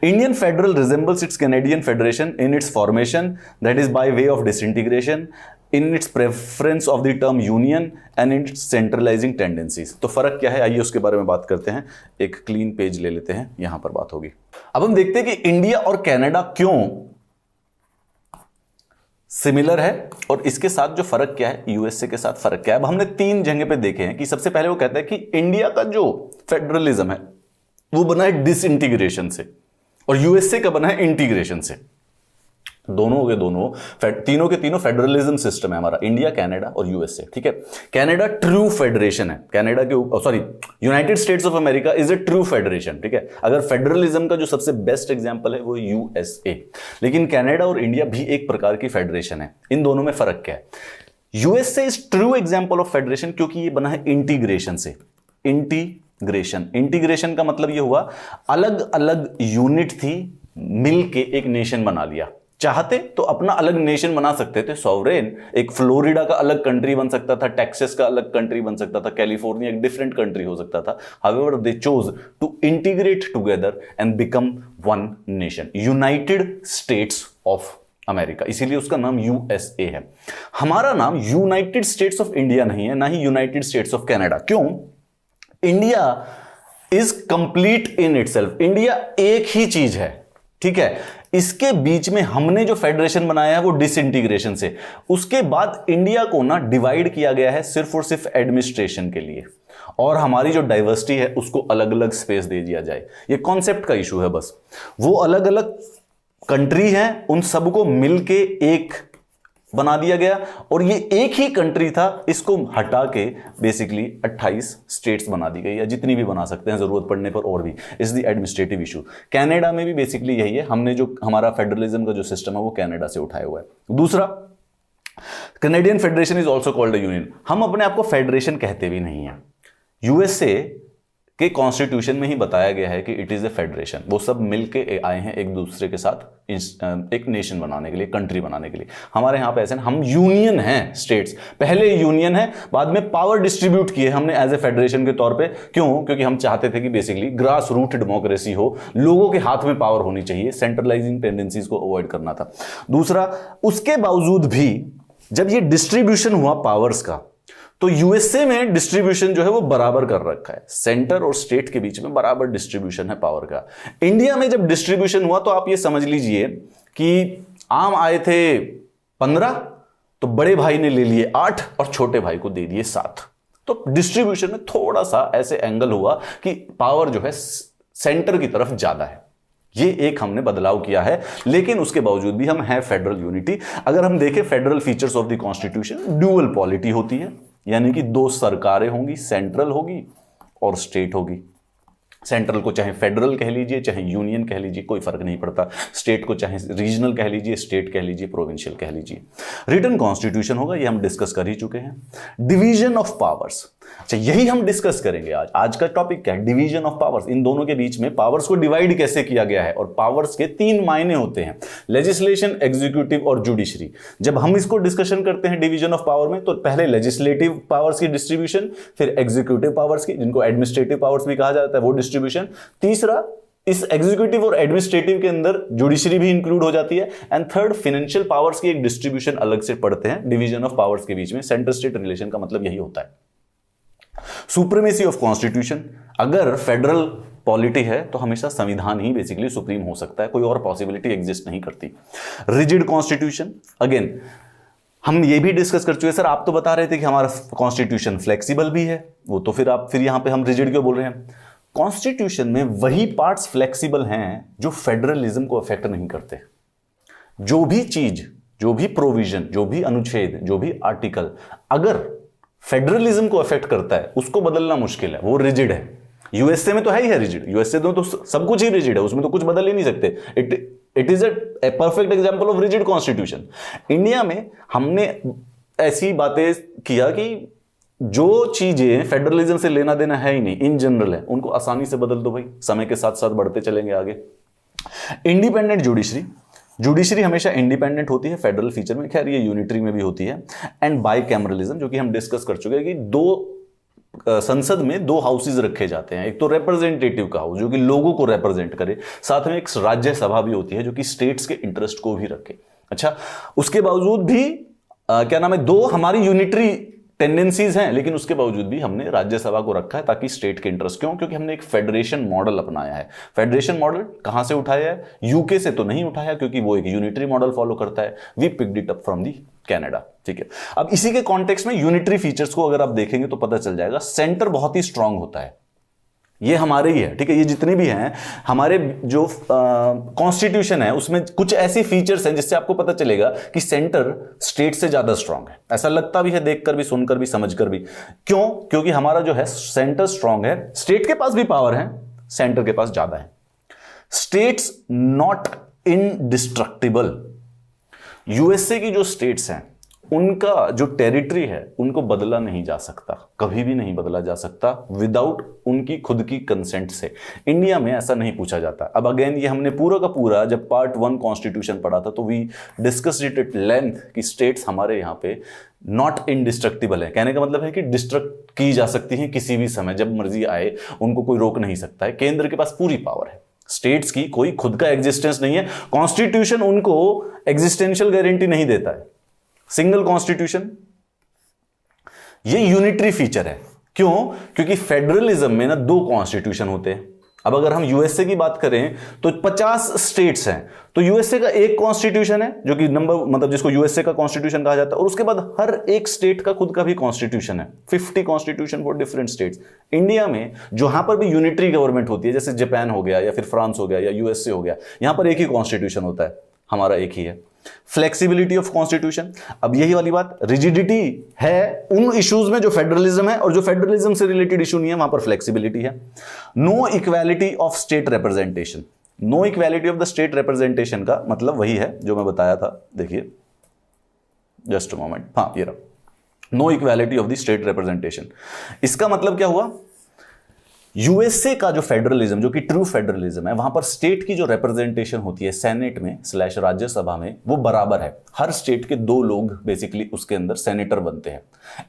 Indian federal resembles its Canadian federation in its formation, that is by way of disintegration, in its preference of the term union and in its centralizing tendencies। तो फर्क क्या है, आइए उसके बारे में बात करते हैं। एक क्लीन पेज ले लेते हैं, यहां पर बात होगी। अब हम देखते हैं कि इंडिया और कनाडा क्यों सिमिलर है और इसके साथ जो फर्क क्या है, यूएसए के साथ फर्क क्या है। अब हमने 3 जगह पे देखे हैं कि सबसे पहले वो कहता है कि इंडिया का जो फेडरलिज्म है वो बना है डिसइंटीग्रेशन से और यूएसए का बना है इंटीग्रेशन से। दोनों के दोनों, तीनों के तीनों फेडरलिज्म सिस्टम है हमारा, इंडिया, कनाडा और यूएसए, ठीक है। कनाडा ट्रू फेडरेशन है, कनाडा के sorry United States of America is a true federation, ठीक है। अगर फेडरलिज्म का जो सबसे बेस्ट एग्जांपल है वो यूएसए, लेकिन कनाडा और इंडिया भी एक प्रकार की फेडरेशन है। इन दोनों में फर्क क्या है? USA is true example of federation क्योंकि ये बना है इंटीग्रेशन से। इंटीग्रेशन का मतलब ये हुआ अलग अलग यूनिट थी, मिलके एक नेशन बना लिया। चाहते तो अपना अलग नेशन बना सकते थे, सॉवरेन। एक फ्लोरिडा का अलग कंट्री बन सकता था, टेक्सास का अलग कंट्री बन सकता था, कैलिफोर्निया एक डिफरेंट कंट्री हो सकता था। However they chose to integrate together and become one nation, United States of America. इसीलिए उसका नाम यूएसए है। हमारा नाम यूनाइटेड स्टेट्स ऑफ इंडिया नहीं है, ना ही यूनाइटेड स्टेट्स ऑफ कनाडा। क्यों? India is complete in itself. India एक ही चीज है, ठीक है। इसके बीच में हमने जो फेडरेशन बनाया है वो डिसइंटीग्रेशन से। उसके बाद इंडिया को ना डिवाइड किया गया है सिर्फ और सिर्फ एडमिनिस्ट्रेशन के लिए, और हमारी जो डाइवर्सिटी है उसको अलग अलग स्पेस दे दिया जाए। ये कॉन्सेप्ट का इशू है बस। वो अलग अलग कंट्री है, उन सबको मिलके एक बना दिया गया, और ये एक ही कंट्री था, इसको हटा के बेसिकली 28 स्टेट्स बना दी गई, या जितनी भी बना सकते हैं जरूरत पड़ने पर और भी। Is the administrative issue. Canada में भी बेसिकली यही है, हमने जो हमारा फेडरलिज्म का जो सिस्टम है वो कनाडा से उठाया हुआ है। दूसरा, Canadian federation is also called a union. हम अपने आप को फेडरेशन कहते भी नहीं है। यूएसए के कॉन्स्टिट्यूशन में ही बताया गया है कि इट इज ए फेडरेशन। वो सब मिलके आए हैं एक दूसरे के साथ एक नेशन बनाने के लिए, कंट्री बनाने के लिए। हमारे यहां पे ऐसे हम यूनियन हैं, स्टेट्स पहले यूनियन है, बाद में पावर डिस्ट्रीब्यूट किए हमने एज ए फेडरेशन के तौर पे। क्यों? क्योंकि हम चाहते थे कि बेसिकली ग्रास रूट डेमोक्रेसी हो, लोगों के हाथ में पावर होनी चाहिए, सेंट्रलाइजिंग टेंडेंसीज को अवॉइड करना था। दूसरा, उसके बावजूद भी जब ये डिस्ट्रीब्यूशन हुआ पावर्स का, तो यूएसए में डिस्ट्रीब्यूशन जो है वो बराबर कर रखा है, सेंटर और स्टेट के बीच में बराबर डिस्ट्रीब्यूशन है पावर का। इंडिया में जब डिस्ट्रीब्यूशन हुआ तो आप ये समझ लीजिए कि आम आए थे 15, तो बड़े भाई ने ले लिए 8 और छोटे भाई को दे दिए 7। तो डिस्ट्रीब्यूशन में थोड़ा सा ऐसे एंगल हुआ कि पावर जो है सेंटर की तरफ ज्यादा है। ये एक हमने बदलाव किया है, लेकिन उसके बावजूद भी हम हैं फेडरल यूनिटी। अगर हम देखें federal features of the constitution, dual polity होती है, यानी कि 2 सरकारें होंगी, सेंट्रल होगी और स्टेट होगी। सेंट्रल को चाहे फेडरल कह लीजिए, चाहे यूनियन कह लीजिए, कोई फर्क नहीं पड़ता। स्टेट को चाहे रीजनल कह लीजिए, स्टेट कह लीजिए, प्रोविंशियल कह लीजिए। रिटन कॉन्स्टिट्यूशन होगा, ये हम डिस्कस कर ही चुके हैं। डिवीजन ऑफ पावर्स, अच्छा यही हम डिस्कस करेंगे आज। आज का टॉपिक क्या है? Division of powers. इन दोनों के बीच में पावर्स को डिवाइड कैसे किया गया है, और पावर्स के 3 मायने होते हैं, लेजिस्लेशन, एग्जीक्यूटिव और जुडिशरी। जब हम इसको डिस्कशन करते हैं डिवीजन ऑफ पावर में, तो पहले लेजिस्लेटिव पावर्स की डिस्ट्रीब्यूशन, फिर एग्जीक्यूटिव पावर्स की, जिनको एडमिनिस्ट्रेटिव पावर्स भी कहा जाता है, वो डिस्ट्रीब्यूशन। तीसरा, इस एग्जीक्यूटिव और एडमिनिस्ट्रेटिव के अंदर जुडिशरी भी इंक्लूड हो जाती है। एंड थर्ड, फाइनेंशियल पावर्स की एक डिस्ट्रीब्यूशन अलग से पढ़ते हैं डिवीजन ऑफ पावर्स के बीच में। सेंटर स्टेट रिलेशन का मतलब यही होता है। सुप्रीमेसी ऑफ कॉन्स्टिट्यूशन, अगर फेडरल पॉलिटी है तो हमेशा संविधान ही बेसिकली सुप्रीम हो सकता है, कोई और पॉसिबिलिटी एग्जिस्ट नहीं करती। रिजिड कॉन्स्टिट्यूशन, अगेन हम ये भी डिस्कस कर चुके। सर आप तो बता रहे थे कि हमारा कॉन्स्टिट्यूशन फ्लेक्सिबल भी है, वो तो फिर यहां पे हम रिजिड क्यों बोल रहे हैं? कॉन्स्टिट्यूशन में वही पार्ट्स फ्लेक्सिबल हैं जो फेडरलिज्म को अफेक्ट नहीं करते। जो भी चीज, जो भी प्रोविजन, जो भी अनुच्छेद, जो भी आर्टिकल अगर फेडरलिज्म को अफेक्ट करता है उसको बदलना मुश्किल है, वो रिजिड है। यूएसए में तो है ही है रिजिड, यूएसए में तो सब कुछ ही रिजिड है, उसमें तो कुछ बदल ही नहीं सकते। It is a perfect example of rigid constitution. India में हमने ऐसी बातें किया कि जो चीजें फेडरलिज्म से लेना देना है ही नहीं, इन जनरल है, उनको आसानी से बदल दो भाई, समय के साथ साथ बढ़ते चलेंगे आगे। इंडिपेंडेंट जुडिशरी, जुडिशरी हमेशा इंडिपेंडेंट होती है फेडरल फीचर में, खैर ये यूनिटरी में भी होती है। एंड बाइकैमरलिज्म, जो कि हम डिस्कस कर चुके हैं कि दो संसद में दो हाउसेज रखे जाते हैं, एक तो रिप्रेजेंटेटिव का हाउस जो कि लोगों को रिप्रेजेंट करे, साथ में एक राज्यसभा भी होती है जो कि स्टेट्स के इंटरेस्ट को भी रखे। अच्छा, उसके बावजूद भी क्या नाम है, दो हमारी यूनिटरी टेंडेंसीज हैं, लेकिन उसके बावजूद भी हमने राज्यसभा को रखा है ताकि स्टेट के इंटरेस्ट, क्यों? क्योंकि हमने एक फेडरेशन मॉडल अपनाया है। फेडरेशन मॉडल कहां से उठाया है? यूके से तो नहीं उठाया, क्योंकि वो एक यूनिटरी मॉडल फॉलो करता है। We picked it up from the Canada, ठीक है। अब इसी के कॉन्टेक्स्ट में यूनिटरी फीचर्स को अगर आप देखेंगे तो पता चल जाएगा, सेंटर बहुत ही स्ट्रांग होता है, ये हमारे ही है, ठीक है। ये जितने भी हैं हमारे जो कॉन्स्टिट्यूशन है उसमें कुछ ऐसी फीचर्स हैं जिससे आपको पता चलेगा कि सेंटर स्टेट से ज्यादा स्ट्रांग है। ऐसा लगता भी है देखकर भी, सुनकर भी, समझकर भी। क्यों? क्योंकि हमारा जो है सेंटर स्ट्रांग है, स्टेट के पास भी पावर है, सेंटर के पास ज्यादा है। States not indestructible. यूएसए की जो स्टेट्स हैं उनका जो टेरिटरी है उनको बदला नहीं जा सकता, कभी भी नहीं बदला जा सकता विदाउट उनकी खुद की कंसेंट से। इंडिया में ऐसा नहीं पूछा जाता। अब अगेन ये हमने पूरा का पूरा जब पार्ट 1 कॉन्स्टिट्यूशन पढ़ा था तो we discussed it at length कि स्टेट्स हमारे यहाँ पे नॉट इनडिस्ट्रक्टिबल है। कहने का मतलब है कि डिस्ट्रक्ट की जा सकती हैं किसी भी समय, जब मर्जी आए, उनको कोई रोक नहीं सकता है। केंद्र के पास पूरी पावर है, स्टेट्स की कोई खुद का एग्जिस्टेंस नहीं है। कॉन्स्टिट्यूशन उनको एग्जिस्टेंशियल गारंटी नहीं देता है। सिंगल कॉन्स्टिट्यूशन, ये यूनिटरी फीचर है। क्यों? क्योंकि फेडरलिज्म में ना दो कॉन्स्टिट्यूशन होते हैं। अब अगर हम यूएसए की बात करें तो 50 स्टेट्स हैं, तो यूएसए का एक कॉन्स्टिट्यूशन है जो कि मतलब जिसको यूएसए का कॉन्स्टिट्यूशन कहा जाता है, और उसके बाद हर एक स्टेट का खुद का भी कॉन्स्टिट्यूशन है। 50 constitution for different states. India में जहां पर भी यूनिटरी गवर्नमेंट होती है, जैसे जापान हो गया या फिर फ्रांस हो गया या यूएसए हो गया, यहां पर एक ही कॉन्स्टिट्यूशन होता है, हमारा एक ही है। फ्लेक्सिबिलिटी ऑफ कॉन्स्टिट्यूशन, अब यही वाली बात, रिजिडिटी है उन इश्यूज में जो फेडरलिज्म है, और जो फेडरलिज्म से रिलेटेड इशू नहीं है वहां पर फ्लेक्सिबिलिटी है। No equality of state representation. No equality of the state representation का मतलब वही है जो मैं बताया था, देखिए जस्ट अ मोमेंट, हाँ ये रहा, no equality of the state representation. इसका मतलब क्या हुआ? यूएसए का जो फेडरलिज्म, जो कि ट्रू फेडरलिज्म है, वहां पर स्टेट की जो रिप्रेजेंटेशन होती है सेनेट में / राज्यसभा में, वो बराबर है। हर स्टेट के 2 लोग बेसिकली उसके अंदर सेनेटर बनते हैं।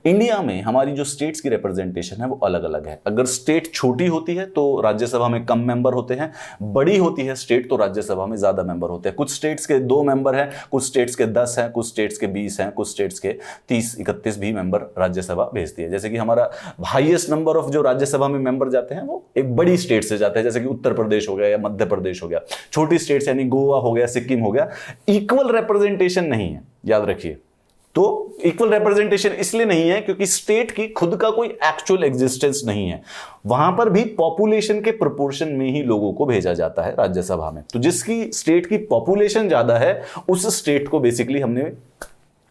इंडिया में हमारी जो स्टेट्स की रिप्रेजेंटेशन है वो अलग अलग है। अगर स्टेट छोटी होती है तो राज्यसभा में कम मेंबर होते हैं, बड़ी होती है स्टेट तो राज्यसभा में ज्यादा मेंबर होते हैं। कुछ स्टेट्स के 2 मेंबर हैं, कुछ स्टेट्स के 10 हैं, कुछ स्टेट्स के 20 हैं, कुछ स्टेट्स के 30-31 भी मेंबर राज्यसभा भेजती है। जैसे कि हमारा हाईएस्ट नंबर ऑफ जो राज्यसभा में मेंबर जाते हैं वो एक बड़ी स्टेट से जाते हैं, जैसे कि उत्तर प्रदेश हो गया या मध्य प्रदेश हो गया। छोटी स्टेट्स यानी गोवा हो गया, सिक्किम हो गया। इक्वल रिप्रेजेंटेशन नहीं है, याद रखिए। तो इक्वल रिप्रेजेंटेशन इसलिए नहीं है क्योंकि स्टेट की खुद का कोई एक्चुअल एग्जिस्टेंस नहीं है। वहां पर भी पॉपुलेशन के प्रोपोर्शन में ही लोगों को भेजा जाता है राज्यसभा में। तो जिसकी स्टेट की पॉपुलेशन ज्यादा है उस स्टेट को बेसिकली हमने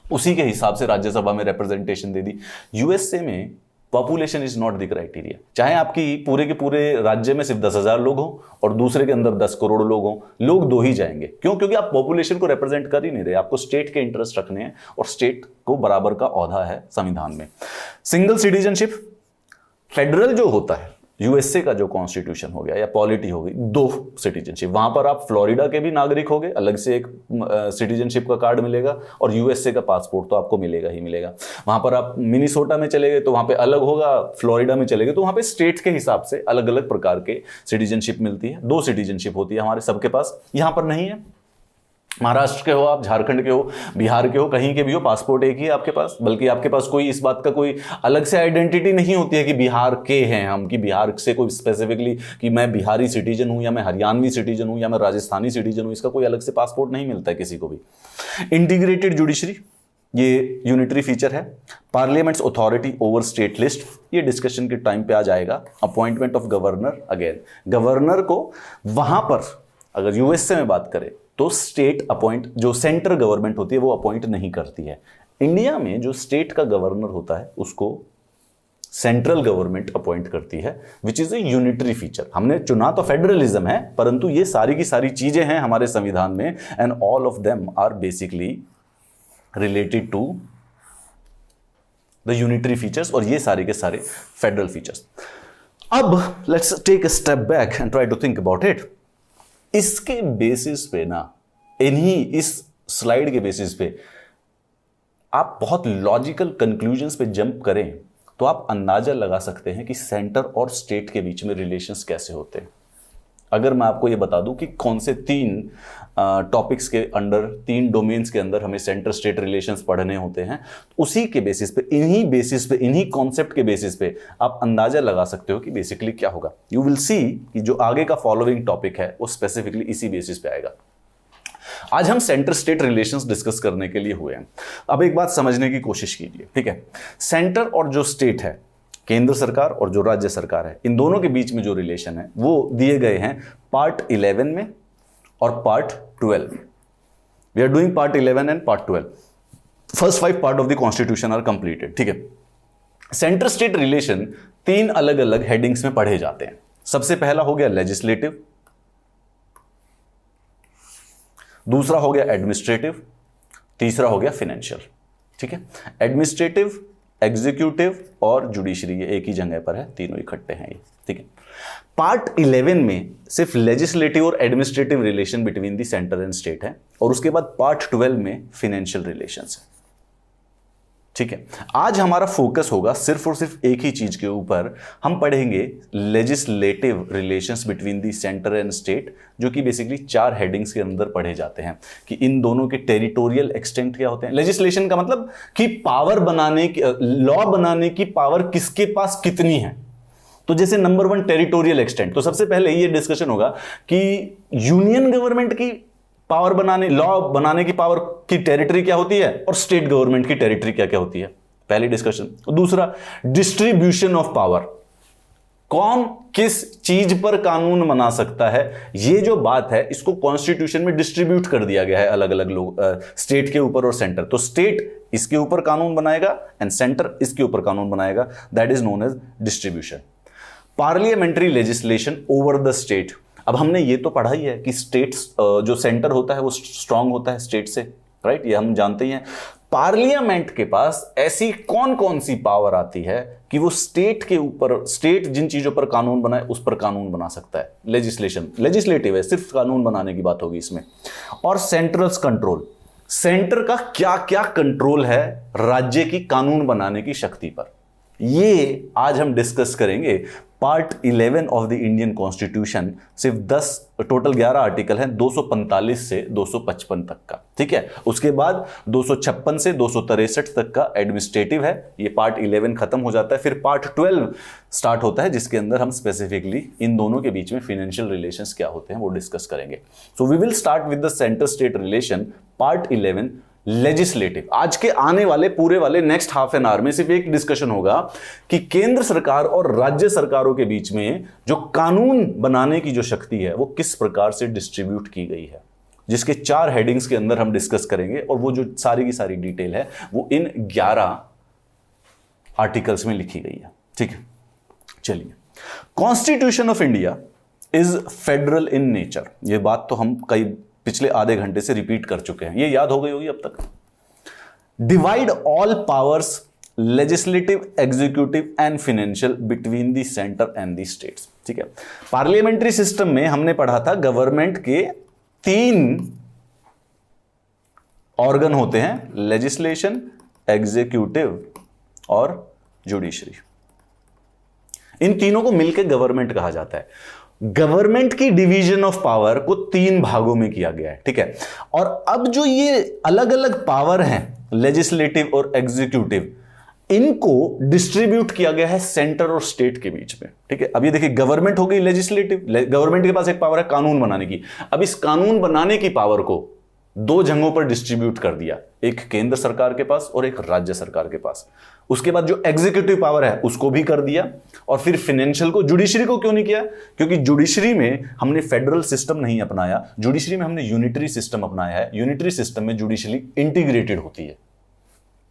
उसी के हिसाब से राज्यसभा में रिप्रेजेंटेशन दे दी। यूएसए में population is not the criteria. चाहे आपकी पूरे के पूरे राज्य में सिर्फ 10,000 लोग हों और दूसरे के अंदर 10 करोड़ लोग हों, लोग 2 ही जाएंगे। क्यों? क्योंकि आप पॉपुलेशन को रिप्रेजेंट कर ही नहीं रहे, आपको स्टेट के इंटरेस्ट रखने हैं और स्टेट को बराबर का औहदा है संविधान में। सिंगल सिटीजनशिप, फेडरल जो होता है यूएसए का जो कॉन्स्टिट्यूशन हो गया या पॉलिटी हो गई, 2 सिटीजनशिप। वहां पर आप फ्लोरिडा के भी नागरिक होगे, अलग से एक सिटीजनशिप का कार्ड मिलेगा, और यूएसए का पासपोर्ट तो आपको मिलेगा ही मिलेगा। वहां पर आप मिनीसोटा में चले गए तो वहां पे अलग होगा, फ्लोरिडा में चले गए तो वहां पे स्टेट के हिसाब से अलग अलग प्रकार के सिटीजनशिप मिलती है। 2 सिटीजनशिप होती है हमारे सबके पास, यहां पर नहीं है। महाराष्ट्र के हो आप, झारखंड के हो, बिहार के हो, कहीं के भी हो, पासपोर्ट एक ही है आपके पास। बल्कि आपके पास कोई इस बात का कोई अलग से आइडेंटिटी नहीं होती है कि बिहार के हैं हम, कि बिहार से कोई स्पेसिफिकली कि मैं बिहारी सिटीजन हूं या मैं हरियाणवी सिटीजन हूं या मैं राजस्थानी सिटीजन हूं, इसका कोई अलग से पासपोर्ट नहीं मिलता है किसी को भी। इंटीग्रेटेड जुडिशरी, ये यूनिटरी फीचर है। Parliaments authority over state list, ये डिस्कशन के टाइम पे आ जाएगा। Appointment of governor, again governor को वहां पर अगर यूएसए में बात करें तो स्टेट अपॉइंट, जो सेंट्रल गवर्नमेंट होती है वो अपॉइंट नहीं करती है। इंडिया में जो स्टेट का गवर्नर होता है उसको सेंट्रल गवर्नमेंट अपॉइंट करती है, which is a unitary feature. हमने चुना तो फेडरलिज्म है, परंतु ये सारी की सारी चीजें हैं हमारे संविधान में, and all of them are basically related to the unitary features, और ये सारे के सारे फेडरल फीचर्स। अब let's take a step back and try to think about it. इसके बेसिस पे ना, इस स्लाइड के बेसिस पे आप बहुत लॉजिकल कंक्लूजन्स पे जंप करें तो आप अंदाजा लगा सकते हैं कि सेंटर और स्टेट के बीच में रिलेशंस कैसे होते हैं। अगर मैं आपको ये बता दूं कि कौन से 3 टॉपिक्स के अंडर, 3 डोमेन्स के अंदर हमें सेंटर स्टेट रिलेशंस पढ़ने होते हैं, उसी के बेसिस पे, इन्हीं कॉन्सेप्ट के बेसिस पे आप अंदाजा लगा सकते हो कि बेसिकली क्या होगा। यू विल सी कि जो आगे का फॉलोइंग टॉपिक है वो स्पेसिफिकली इसी बेसिस पे आएगा। आज हम सेंटर स्टेट रिलेशंस डिस्कस करने के लिए हुए हैं। अब एक बात समझने की कोशिश कीजिए, ठीक है। सेंटर और जो स्टेट है, केंद्र सरकार और जो राज्य सरकार है, इन दोनों के बीच में जो रिलेशन है वो दिए गए हैं पार्ट 11 में और पार्ट 12 में। We are doing part 11 and part 12। First 5 part of the constitution are completed, ठीक है। सेंटर स्टेट रिलेशन 3 अलग अलग हेडिंग्स में पढ़े जाते हैं। सबसे पहला हो गया लेजिस्लेटिव, दूसरा हो गया एडमिनिस्ट्रेटिव, तीसरा हो गया फाइनेंशियल, ठीक है। एडमिनिस्ट्रेटिव, एग्जीक्यूटिव और जुडिशरी, ये एक ही जगह पर है, तीनों इकट्ठे हैं ये, ठीक है। पार्ट 11 में सिर्फ लेजिस्लेटिव और administrative relation between the centre and state है, और उसके बाद पार्ट 12 में फाइनेंशियल रिलेशंस है, ठीक है। आज हमारा फोकस होगा सिर्फ और सिर्फ एक ही चीज के ऊपर। हम पढ़ेंगे legislative relations between the centre and state, जो कि बेसिकली 4 हेडिंग्स के अंदर पढ़े जाते हैं कि इन दोनों के टेरिटोरियल एक्सटेंट क्या होते हैं। लेजिस्लेशन का मतलब कि पावर बनाने की, लॉ बनाने की पावर किसके पास कितनी है। तो जैसे नंबर 1 टेरिटोरियल एक्सटेंट, तो सबसे पहले ये डिस्कशन होगा कि यूनियन गवर्नमेंट की पावर बनाने, लॉ बनाने की पावर की टेरिटरी क्या होती है, और स्टेट गवर्नमेंट की टेरिटरी क्या क्या होती है, पहली डिस्कशन। दूसरा, डिस्ट्रीब्यूशन ऑफ पावर, कौन किस चीज पर कानून बना सकता है, ये जो बात है इसको कॉन्स्टिट्यूशन में डिस्ट्रीब्यूट कर दिया गया है अलग अलग लोग, स्टेट के ऊपर और सेंटर। तो स्टेट इसके ऊपर कानून बनाएगा एंड सेंटर इसके ऊपर कानून बनाएगा, that is known as distribution. Parliamentary legislation over the state. अब हमने ये तो पढ़ा ही है कि स्टेट्स, जो सेंटर होता है वो स्ट्रांग होता है स्टेट से, राइट, ये हम जानते ही हैं। पार्लियामेंट के पास ऐसी कौन कौन सी पावर आती है कि वो स्टेट के ऊपर, स्टेट जिन चीजों पर कानून बनाए उस पर कानून बना सकता है। लेजिस्लेशन, लेजिस्लेटिव है, सिर्फ कानून बनाने की बात होगी इसमें। और सेंट्रल कंट्रोल, सेंटर का क्या क्या कंट्रोल है राज्य की कानून बनाने की शक्ति पर, ये आज हम डिस्कस करेंगे। Part 11 of the Indian constitution, सिर्फ 10, टोटल 11 आर्टिकल हैं, 245 से 255 तक का, ठीक है। उसके बाद 256 से 263 तक का एडमिनिस्ट्रेटिव है, ये पार्ट 11 खत्म हो जाता है। फिर पार्ट 12 स्टार्ट होता है, जिसके अंदर हम स्पेसिफिकली इन दोनों के बीच में फाइनेंशियल रिलेशंस क्या होते हैं वो डिस्कस करेंगे। So we will start with the centre state relation, part 11 legislative. आज के आने वाले पूरे वाले नेक्स्ट हाफ एन आवर में सिर्फ एक डिस्कशन होगा कि केंद्र सरकार और राज्य सरकारों के बीच में जो कानून बनाने की जो शक्ति है वो किस प्रकार से डिस्ट्रीब्यूट की गई है, जिसके 4 हेडिंग्स के अंदर हम डिस्कस करेंगे। और वो जो सारी की सारी डिटेल है वो इन 11 आर्टिकल्स में लिखी गई है, ठीक है। चलिए, constitution of India is federal in nature. ये बात तो हम पिछले आधे घंटे से रिपीट कर चुके हैं, ये याद हो गई होगी अब तक। Divide all powers legislative, executive and financial between the centre and the states, ठीक है। पार्लियामेंट्री सिस्टम में हमने पढ़ा था गवर्नमेंट के 3 ऑर्गन होते हैं, लेजिस्लेशन, एग्जीक्यूटिव और जुडिशरी। इन तीनों को मिलकर गवर्नमेंट कहा जाता है। गवर्नमेंट की डिवीजन ऑफ पावर को 3 भागों में किया गया है, ठीक है। और अब जो ये अलग अलग पावर हैं, लेजिस्लेटिव और एग्जीक्यूटिव, इनको डिस्ट्रीब्यूट किया गया है सेंटर और स्टेट के बीच में, ठीक है। अब ये देखिए, गवर्नमेंट हो गई लेजिस्लेटिव, गवर्नमेंट के पास एक पावर है कानून बनाने की। अब इस कानून बनाने की पावर को 2 जगहों पर डिस्ट्रीब्यूट कर दिया, एक केंद्र सरकार के पास और एक राज्य सरकार के पास। उसके बाद जो एग्जीक्यूटिव पावर है उसको भी कर दिया, और फिर फाइनेंशियल को, जुडिशरी को क्यों नहीं किया? क्योंकि जुडिशरी में हमने फेडरल सिस्टम नहीं अपनाया, जुडिशरी में हमने यूनिटरी सिस्टम अपनाया है। यूनिटरी सिस्टम में जुडिशरी इंटीग्रेटेड होती है।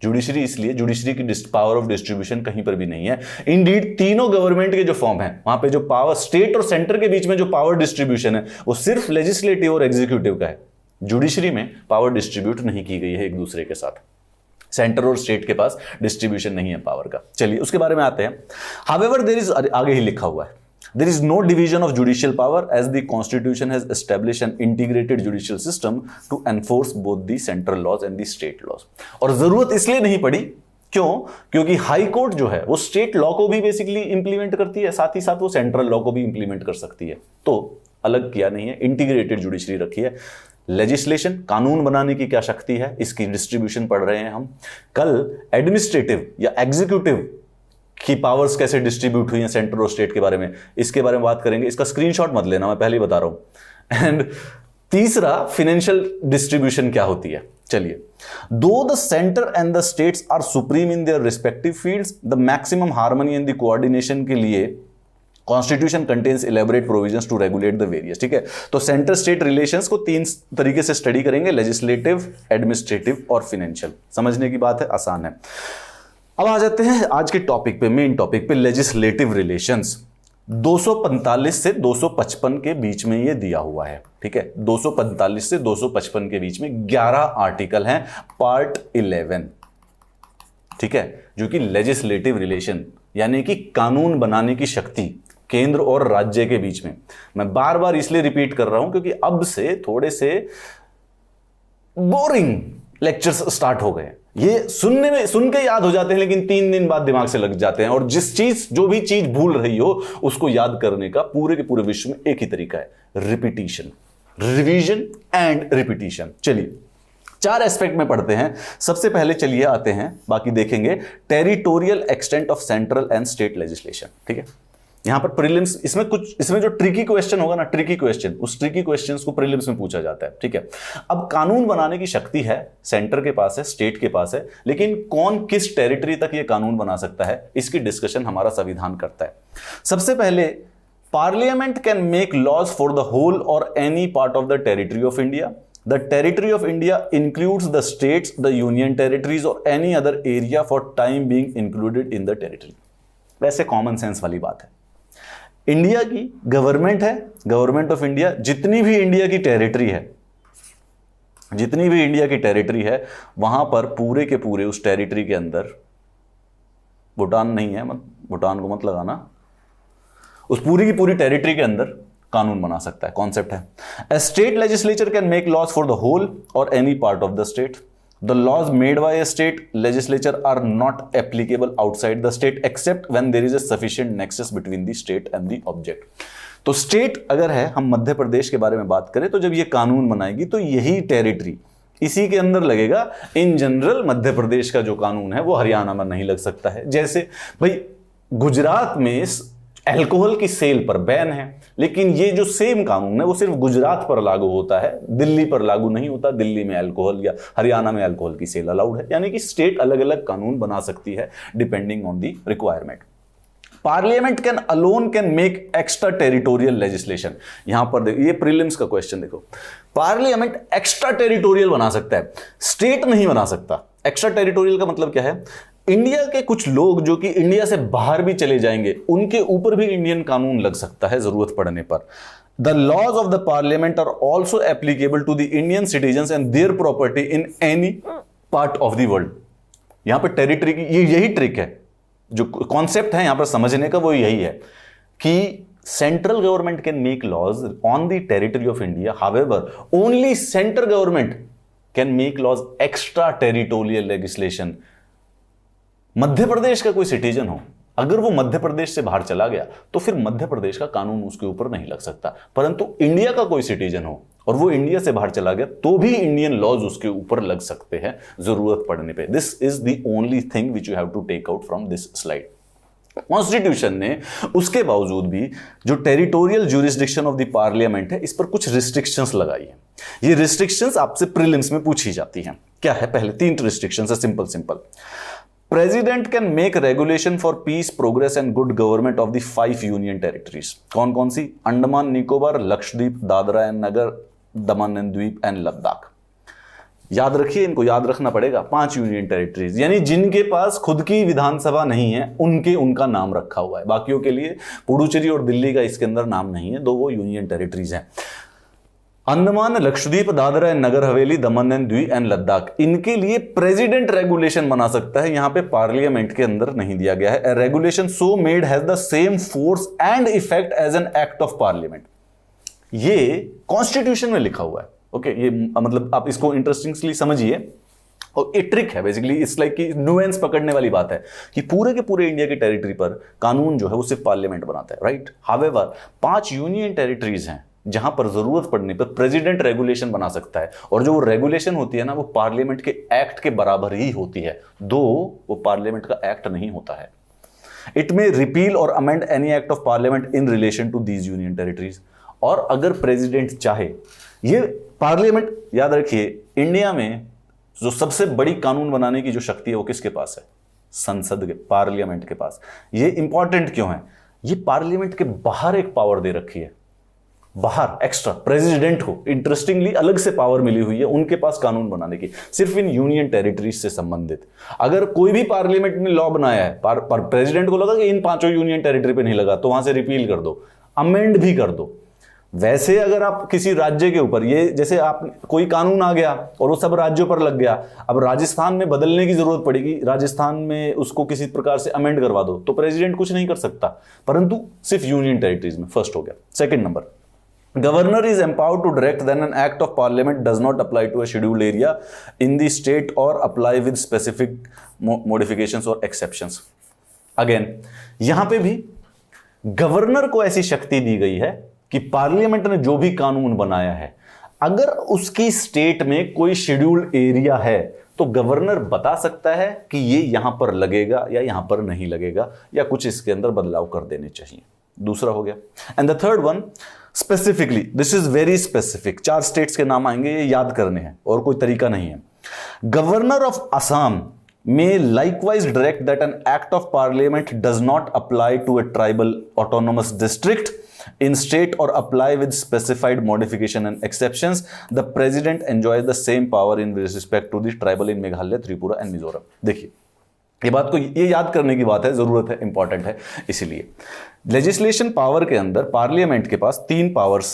जुडिशरी इसलिए, जुडिशरी की पावर ऑफ डिस्ट्रीब्यूशन कहीं पर भी नहीं है। इंडीड तीनों गवर्नमेंट के जो फॉर्म है, वहां पे जो पावर स्टेट और सेंटर के बीच में जो पावर डिस्ट्रीब्यूशन है वो सिर्फ लेजिस्लेटिव और एग्जीक्यूटिव का है। जुडिशरी में पावर डिस्ट्रीब्यूट नहीं की गई है एक दूसरे के साथ, सेंटर और स्टेट के पास डिस्ट्रीब्यूशन नहीं है पावर का। चलिए उसके बारे में आते हैं। हाउएवर देयर इज, आगे ही लिखा हुआ है, there is no division of judicial power as the constitution has established an integrated judicial system to enforce both the central laws and the state laws। और जरूरत इसलिए नहीं पड़ी, क्यों? क्योंकि हाई कोर्ट जो है वो स्टेट लॉ को भी बेसिकली इंप्लीमेंट करती है, साथ ही साथ वो सेंट्रल लॉ को भी इंप्लीमेंट कर सकती है। तो अलग किया नहीं है, इंटीग्रेटेड जुडिशरी रखी है। लेजिस्लेशन, कानून बनाने की क्या शक्ति है, इसकी डिस्ट्रीब्यूशन पढ़ रहे हैं हम। कल एडमिनिस्ट्रेटिव या एग्जीक्यूटिव की पावर्स कैसे डिस्ट्रीब्यूट हुई हैं सेंटर और स्टेट के बारे में, इसके बारे में बात करेंगे। इसका स्क्रीनशॉट मत लेना, मैं पहले ही बता रहा हूं। एंड तीसरा, फाइनेंशियल डिस्ट्रीब्यूशन क्या होती है। चलिए, though the centre and the states are supreme in their respective fields, the maximum harmony and the coordination के लिए constitution contains elaborate provisions to regulate the various, ठीक है। तो सेंटर स्टेट रिलेशंस को 3 तरीके से स्टडी करेंगे, लेजिस्लेटिव, एडमिनिस्ट्रेटिव और फाइनेंशियल। समझने की बात है, आसान है। अब आ जाते हैं आज के टॉपिक पे, मेन टॉपिक पे, लेजिस्लेटिव रिलेशंस। 245 से 255 के बीच में ये दिया हुआ है, ठीक है। 245 से 255 के बीच में 11 आर्टिकल हैं, पार्ट 11, ठीक है, जो कि लेजिस्लेटिव रिलेशन यानी कि कानून बनाने की शक्ति केंद्र और राज्य के बीच में। मैं बार बार इसलिए रिपीट कर रहा हूं क्योंकि अब से थोड़े से बोरिंग लेक्चर्स स्टार्ट हो गए। ये सुन के याद हो जाते हैं, लेकिन 3 दिन बाद दिमाग से लग जाते हैं। और जो भी चीज भूल रही हो उसको याद करने का पूरे के पूरे विश्व में एक ही तरीका है, रिपीटिशन, रिवीजन एंड रिपीटिशन। चलिए 4 एस्पेक्ट में पढ़ते हैं। सबसे पहले चलिए आते हैं, बाकी देखेंगे, territorial extent of central and state legislation, ठीक है। यहां पर प्रीलिम्स, इसमें जो ट्रिकी क्वेश्चन होगा ना, ट्रिकी क्वेश्चन, उस ट्रिकी क्वेश्चंस को प्रीलिम्स में पूछा जाता है, ठीक है। अब कानून बनाने की शक्ति है, सेंटर के पास है, स्टेट के पास है, लेकिन कौन किस टेरिटरी तक ये कानून बना सकता है, इसकी डिस्कशन हमारा संविधान करता है। सबसे पहले, parliament can make laws for the whole और any part of the territory of India. The territory of India includes the states, the union territories or any other area for time being included in the territory। वैसे common sense वाली बात है। India की government है, government of India, जितनी भी India की territory है, वहां पर पूरे के पूरे उस टेरिटरी के अंदर, भूटान नहीं है, भूटान को मत लगाना, उस पूरी की पूरी टेरिटरी के अंदर कानून बना सकता है, कॉन्सेप्ट है। A state legislature can make laws for the whole or any part of the state. The laws made by a state legislature are not applicable outside the state except when there is a sufficient nexus between the state and the object। तो state अगर है, हम मध्य प्रदेश के बारे में बात करें, तो जब ये कानून बनाएगी तो यही टेरिटरी इसी के अंदर लगेगा। इन जनरल मध्य प्रदेश का जो कानून है वो हरियाणा में नहीं लग सकता है। जैसे भाई गुजरात में अल्कोहल की सेल पर बैन है, लेकिन ये जो सेम कानून है वो सिर्फ गुजरात पर लागू होता है, दिल्ली पर लागू नहीं होता। दिल्ली में अल्कोहल या हरियाणा में अल्कोहल की सेल अलाउड है। यानी कि स्टेट अलग अलग कानून बना सकती है depending on the requirement. Parliament can make extra territorial legislation. यहां पर देखो, ये प्रीलिम्स का क्वेश्चन देखो, पार्लियामेंट एक्स्ट्रा टेरिटोरियल बना सकता है, स्टेट नहीं बना सकता। एक्स्ट्रा टेरिटोरियल का मतलब क्या है? इंडिया के कुछ लोग जो कि इंडिया से बाहर भी चले जाएंगे, उनके ऊपर भी इंडियन कानून लग सकता है जरूरत पड़ने पर। The laws of the parliament are also applicable to the Indian citizen and their property in any part of the world. यहां पर टेरिटरी की यही ट्रिक है, जो कॉन्सेप्ट है यहां पर समझने का वो यही है कि central government can make laws on the territory of India, however only central government can make laws extra territorial legislation. Madhya Pradesh का कोई सिटीजन हो, अगर वो मध्य प्रदेश से बाहर चला गया तो फिर मध्य प्रदेश का कानून उसके ऊपर नहीं लग सकता, परंतु इंडिया का कोई सिटीजन हो और वो इंडिया से बाहर चला गया तो भी इंडियन लॉज उसके ऊपर लग सकते हैं जरूरत पड़ने पे। This is the only thing which you have to take out from this slide. Constitution ने उसके बावजूद भी जो territorial jurisdiction of the parliament है इस पर कुछ रिस्ट्रिक्शंस लगाई है। ये रिस्ट्रिक्शंस आपसे प्रीलिम्स में पूछी जाती हैं। क्या है? पहले 3 रिस्ट्रिक्शंस है, simple. President can make regulation for piece, progress and good government of the 5 union territories. कौन कौन सी? Andaman Nicobar, Lakshadweep, Dadra and Nagar, Daman and द्वीप एंड लद्दाख। याद रखिए, इनको याद रखना पड़ेगा। 5 यूनियन टेरिटरीज, यानी जिनके पास खुद की विधानसभा नहीं है उनका नाम रखा हुआ है। बाकियों के लिए पुडुचेरी और दिल्ली का इसके अंदर नाम नहीं है, 2 वो यूनियन टेरिटरीज हैं। Andaman, Lakshadweep, Dadra and Nagar Haveli, Daman and द्वीप एंड लद्दाख, इनके लिए प्रेसिडेंट रेगुलेशन बना सकता है। यहां पे पार्लियामेंट के अंदर नहीं दिया गया है। Regulation so made has the same force and effect as an act of parliament. ये कॉन्स्टिट्यूशन में लिखा हुआ है। ओके, ये मतलब आप इसको इंटरेस्टिंगली समझिए। और ये ट्रिक है बेसिकली, इट्स लाइक कि न्यूएंस पकड़ने वाली बात है कि पूरे के पूरे इंडिया की टेरिटरी पर कानून जो है वो सिर्फ पार्लियामेंट बनाता है, राइट। हावेवर 5 यूनियन टेरिटरीज हैं जहां पर जरूरत पड़ने पर प्रेसिडेंट रेगुलेशन बना सकता है, और जो वो रेगुलेशन होती है ना वो पार्लियामेंट के एक्ट के बराबर ही होती है, दो वो पार्लियामेंट का एक्ट नहीं होता है। इट में रिपील और amend any act of parliament in relation to these union territories. और अगर प्रेसिडेंट चाहे, ये पार्लियामेंट याद रखिए, इंडिया में जो सबसे बड़ी कानून बनाने की जो शक्ति है वो किसके पास है? संसद के, पार्लियामेंट के पास। ये इंपॉर्टेंट क्यों है? ये पार्लियामेंट के बाहर एक पावर दे रखी है, बाहर एक्स्ट्रा प्रेसिडेंट को इंटरेस्टिंगली अलग से पावर मिली हुई है उनके पास कानून बनाने की, सिर्फ इन यूनियन टेरिटरीज से संबंधित। अगर कोई भी पार्लियामेंट ने लॉ बनाया है, प्रेसिडेंट को लगा कि इन 5 यूनियन टेरिटरी पे नहीं लगा, तो वहां से रिपील कर दो, अमेंड भी कर दो। वैसे अगर आप किसी राज्य के ऊपर, ये जैसे आप कोई कानून आ गया और वो सब राज्यों पर लग गया, अब राजस्थान में बदलने की जरूरत पड़ेगी, राजस्थान में उसको किसी प्रकार से अमेंड करवा दो, तो प्रेसिडेंट कुछ नहीं कर सकता, परंतु सिर्फ यूनियन टेरिटरीज में। फर्स्ट हो गया। Second number, Governor is empowered to direct that an act of parliament does not apply to a scheduled area in the state or apply with specific modifications or exceptions. Again, यहां पे भी governor को ऐसी शक्ति दी गई है कि parliament ने जो भी कानून बनाया है, अगर उसकी स्टेट में कोई शेड्यूल्ड एरिया है तो गवर्नर बता सकता है कि ये यहां पर लगेगा या यहां पर नहीं लगेगा, या कुछ इसके अंदर बदलाव कर देने चाहिए। दूसरा हो गया। And the third one, specifically, this is very specific, 4 states के नाम आएंगे, ये याद करने हैं और कोई तरीका नहीं है। Governor of Assam may likewise direct that an act of parliament does not apply to a tribal autonomous district in state or apply with specified modification and exceptions. The president enjoys the same power in respect to the tribal in Meghalaya, Tripura and Mizoram. देखिए, ये बात को ये याद करने की बात है, जरूरत है, इंपॉर्टेंट है। इसीलिए लेजिस्लेशन पावर के अंदर पार्लियामेंट के पास 3 पावर्स,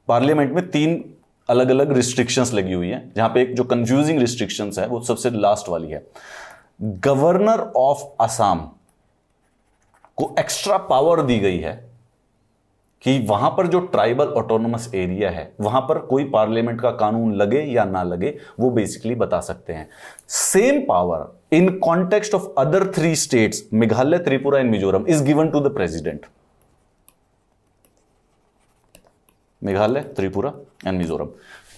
पार्लियामेंट में 3 अलग अलग रिस्ट्रिक्शंस लगी हुई हैं, जहां पे एक जो कंफ्यूजिंग रिस्ट्रिक्शंस है वो सबसे लास्ट वाली है। गवर्नर ऑफ असम को एक्स्ट्रा पावर दी गई है कि वहां पर जो ट्राइबल ऑटोनोमस एरिया है वहां पर कोई पार्लियामेंट का कानून लगे या ना लगे वो बेसिकली बता सकते हैं। Same power in context of other 3 states, Meghalaya, Tripura and Mizoram, is given to the president. Meghalaya, Tripura and Mizoram.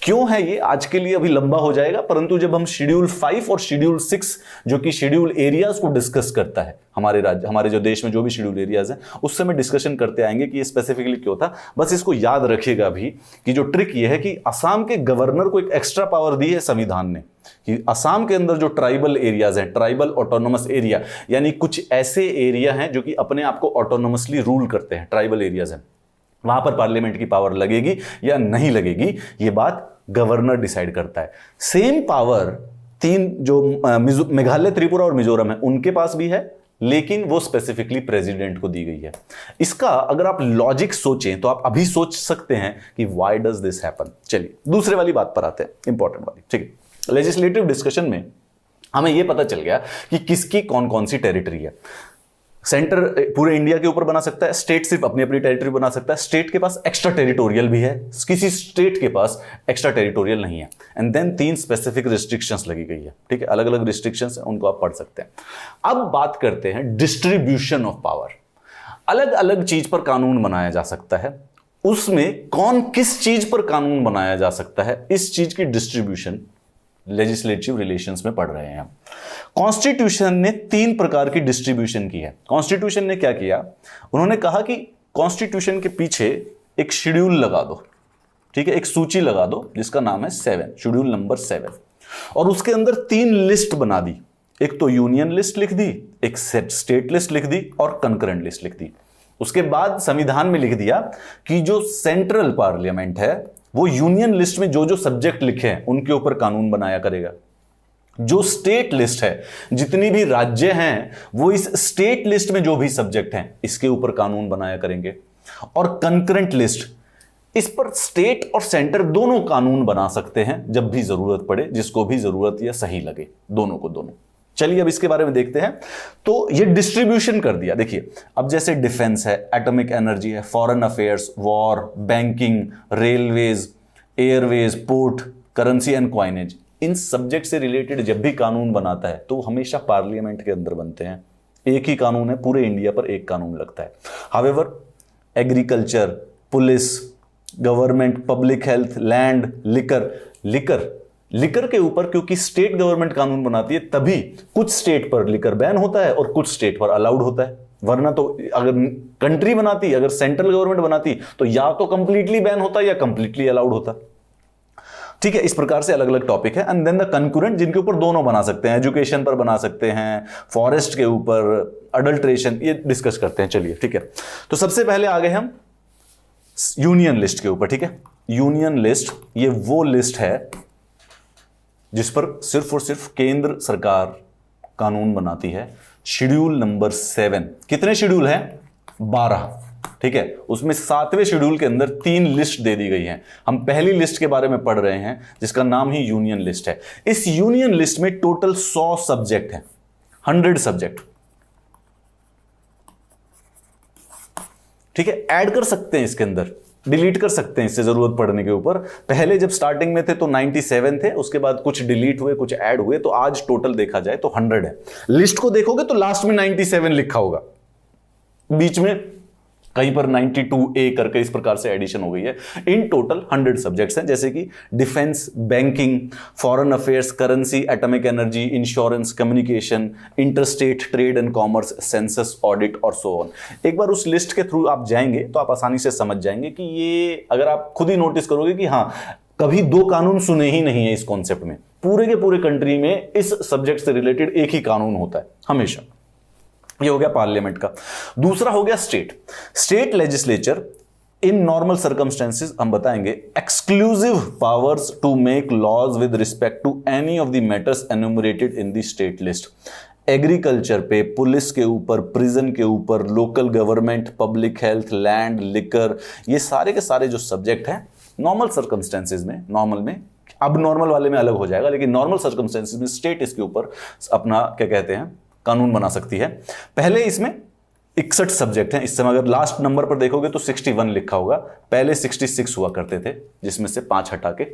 क्यों है ये? आज के लिए अभी लंबा हो जाएगा, परंतु जब हम शेड्यूल 5 और शेड्यूल 6 जो कि शेड्यूल एरियाज को डिस्कस करता है, हमारे राज्य, हमारे जो देश में जो भी शेड्यूल एरियाज हैं, उस समय डिस्कशन करते आएंगे कि ये स्पेसिफिकली क्यों था। बस इसको याद रखिएगा अभी कि जो ट्रिक ये है कि असम के गवर्नर को एक एक्स्ट्रा पावर दी है संविधान ने कि असम के अंदर जो ट्राइबल एरियाज हैं, ट्राइबल ऑटोनोमस एरिया, यानी कुछ ऐसे एरिया हैं जो कि अपने आप को ऑटोनोमसली रूल करते हैं, ट्राइबल एरियाज हैं, वहां पर पार्लियामेंट की पावर लगेगी या नहीं लगेगी, ये बात गवर्नर डिसाइड करता है। सेम पावर 3 जो मेघालय, त्रिपुरा और मिजोरम है उनके पास भी है, लेकिन वो स्पेसिफिकली प्रेसिडेंट को दी गई है। इसका अगर आप लॉजिक सोचें तो आप अभी सोच सकते हैं कि व्हाई डज दिस हैपन। चलिए दूसरे वाली बात पर आते हैं, इंपॉर्टेंट वाली। ठीक है, लेजिस्लेटिव डिस्कशन में हमें यह पता चल गया कि किसकी कौन कौन सी टेरिटरी है। सेंटर पूरे इंडिया के ऊपर बना सकता है, स्टेट सिर्फ अपनी अपनी टेरिटरी बना सकता है, स्टेट के पास एक्स्ट्रा टेरिटोरियल भी है, किसी स्टेट के पास एक्स्ट्रा टेरिटोरियल नहीं है। एंड देन 3 स्पेसिफिक रिस्ट्रिक्शंस लगी गई है, ठीक है, अलग अलग रिस्ट्रिक्शंस हैं, उनको आप पढ़ सकते हैं। अब बात करते हैं डिस्ट्रीब्यूशन ऑफ पावर। अलग अलग चीज पर कानून बनाया जा सकता है, उसमें कौन किस चीज पर कानून बनाया जा सकता है, इस चीज की डिस्ट्रीब्यूशन लेजिस्लेटिव रिलेशंस में पढ़ रहे हैं। कॉन्स्टिट्यूशन ने 3 प्रकार की डिस्ट्रीब्यूशन की है। कॉन्स्टिट्यूशन ने क्या किया, उन्होंने कहा कि कॉन्स्टिट्यूशन के पीछे एक शेड्यूल लगा दो, ठीक है, एक सूची लगा दो जिसका नाम है 7, शेड्यूल नंबर 7, और उसके अंदर 3 लिस्ट बना दी। एक तो यूनियन लिस्ट लिख दी, एक स्टेट लिस्ट लिख दी और कंकरेंट लिस्ट लिख दी। उसके बाद संविधान में लिख दिया कि जो सेंट्रल पार्लियामेंट है वो यूनियन लिस्ट में जो जो सब्जेक्ट लिखे हैं उनके ऊपर कानून बनाया करेगा। जो स्टेट लिस्ट है, जितनी भी राज्य हैं वो इस स्टेट लिस्ट में जो भी सब्जेक्ट हैं इसके ऊपर कानून बनाया करेंगे। और कंकरेंट लिस्ट, इस पर स्टेट और सेंटर दोनों कानून बना सकते हैं जब भी जरूरत पड़े, जिसको भी जरूरत या सही लगे, दोनों को दोनों। चलिए अब इसके बारे में देखते हैं। तो ये डिस्ट्रीब्यूशन कर दिया। देखिए अब जैसे डिफेंस है, एटॉमिक एनर्जी है, foreign affairs, war, banking, railways, Airways, port, currency and coinage, in subject से रिलेटेड जब भी कानून बनाता है तो हमेशा पार्लियामेंट के अंदर बनते हैं। एक ही कानून है, पूरे इंडिया पर एक कानून लगता है। However agriculture, police, government, public health, land, liquor के ऊपर क्योंकि स्टेट गवर्नमेंट कानून बनाती है तभी कुछ स्टेट पर लिकर बैन होता है और कुछ स्टेट पर अलाउड होता है। वरना तो अगर कंट्री बनाती, अगर सेंट्रल गवर्नमेंट बनाती तो या तो कंप्लीटली बैन होता या कंप्लीटली अलाउड होता। ठीक है, इस प्रकार से अलग अलग टॉपिक है। एंड देन द कंकरेंट, जिनके ऊपर दोनों बना सकते हैं, एजुकेशन पर बना सकते हैं, फॉरेस्ट के ऊपर, अडल्ट्रेशन, ये डिस्कस करते हैं। चलिए ठीक है, तो सबसे पहले आ गए हम यूनियन लिस्ट के ऊपर। ठीक है, यूनियन लिस्ट ये वो लिस्ट है जिस पर सिर्फ और सिर्फ केंद्र सरकार कानून बनाती है। शेड्यूल नंबर 7, कितने शेड्यूल हैं? 12। ठीक है, उसमें 7वें शेड्यूल के अंदर 3 लिस्ट दे दी गई हैं। हम पहली लिस्ट के बारे में पढ़ रहे हैं जिसका नाम ही यूनियन लिस्ट है। इस यूनियन लिस्ट में टोटल 100 सब्जेक्ट हैं, 100 सब्जेक्ट। ठीक है, ऐड कर सकते हैं इसके अंदर, डिलीट कर सकते हैं इससे जरूरत पड़ने के ऊपर। पहले जब स्टार्टिंग में थे तो 97 थे, उसके बाद कुछ डिलीट हुए, कुछ ऐड हुए, तो आज टोटल देखा जाए तो 100 है। लिस्ट को देखोगे तो लास्ट में 97 लिखा होगा, बीच में कहीं पर 92A करके इस प्रकार से एडिशन हो गई है। इन टोटल 100 सब्जेक्ट्स हैं, जैसे कि defence, banking, foreign affairs, currency, atomic energy, insurance, communication, interstate trade and commerce, census, audit और सो ऑन। एक बार उस लिस्ट के थ्रू आप जाएंगे तो आप आसानी से समझ जाएंगे कि ये, अगर आप खुद ही नोटिस करोगे कि हाँ, कभी 2 कानून सुने ही नहीं है इस कॉन्सेप्ट में। पूरे के पूरे कंट्री में इस सब्जेक्ट से रिलेटेड एक ही कानून होता है हमेशा। ये हो गया पार्लियामेंट का। दूसरा हो गया state legislature in normal circumstances, हम बताएंगे, exclusive powers to make laws with respect to any of the matters enumerated in the state list. Agriculture पे, पुलिस के ऊपर, प्रिजन के ऊपर, local government, public health, land, liquor, ये सारे के सारे जो सब्जेक्ट हैं नॉर्मल सर्कमस्टेंसेस में, नॉर्मल में, अब नॉर्मल वाले में अलग हो जाएगा, लेकिन नॉर्मल सर्कमस्टेंसेस में स्टेट इसके ऊपर अपना क्या कहते हैं कानून बना सकती है। पहले इसमें 61 सब्जेक्ट हैं। इस समय अगर लास्ट नंबर पर देखोगे तो 61 लिखा होगा, पहले 66 हुआ करते थे, जिसमें से 5 हटा के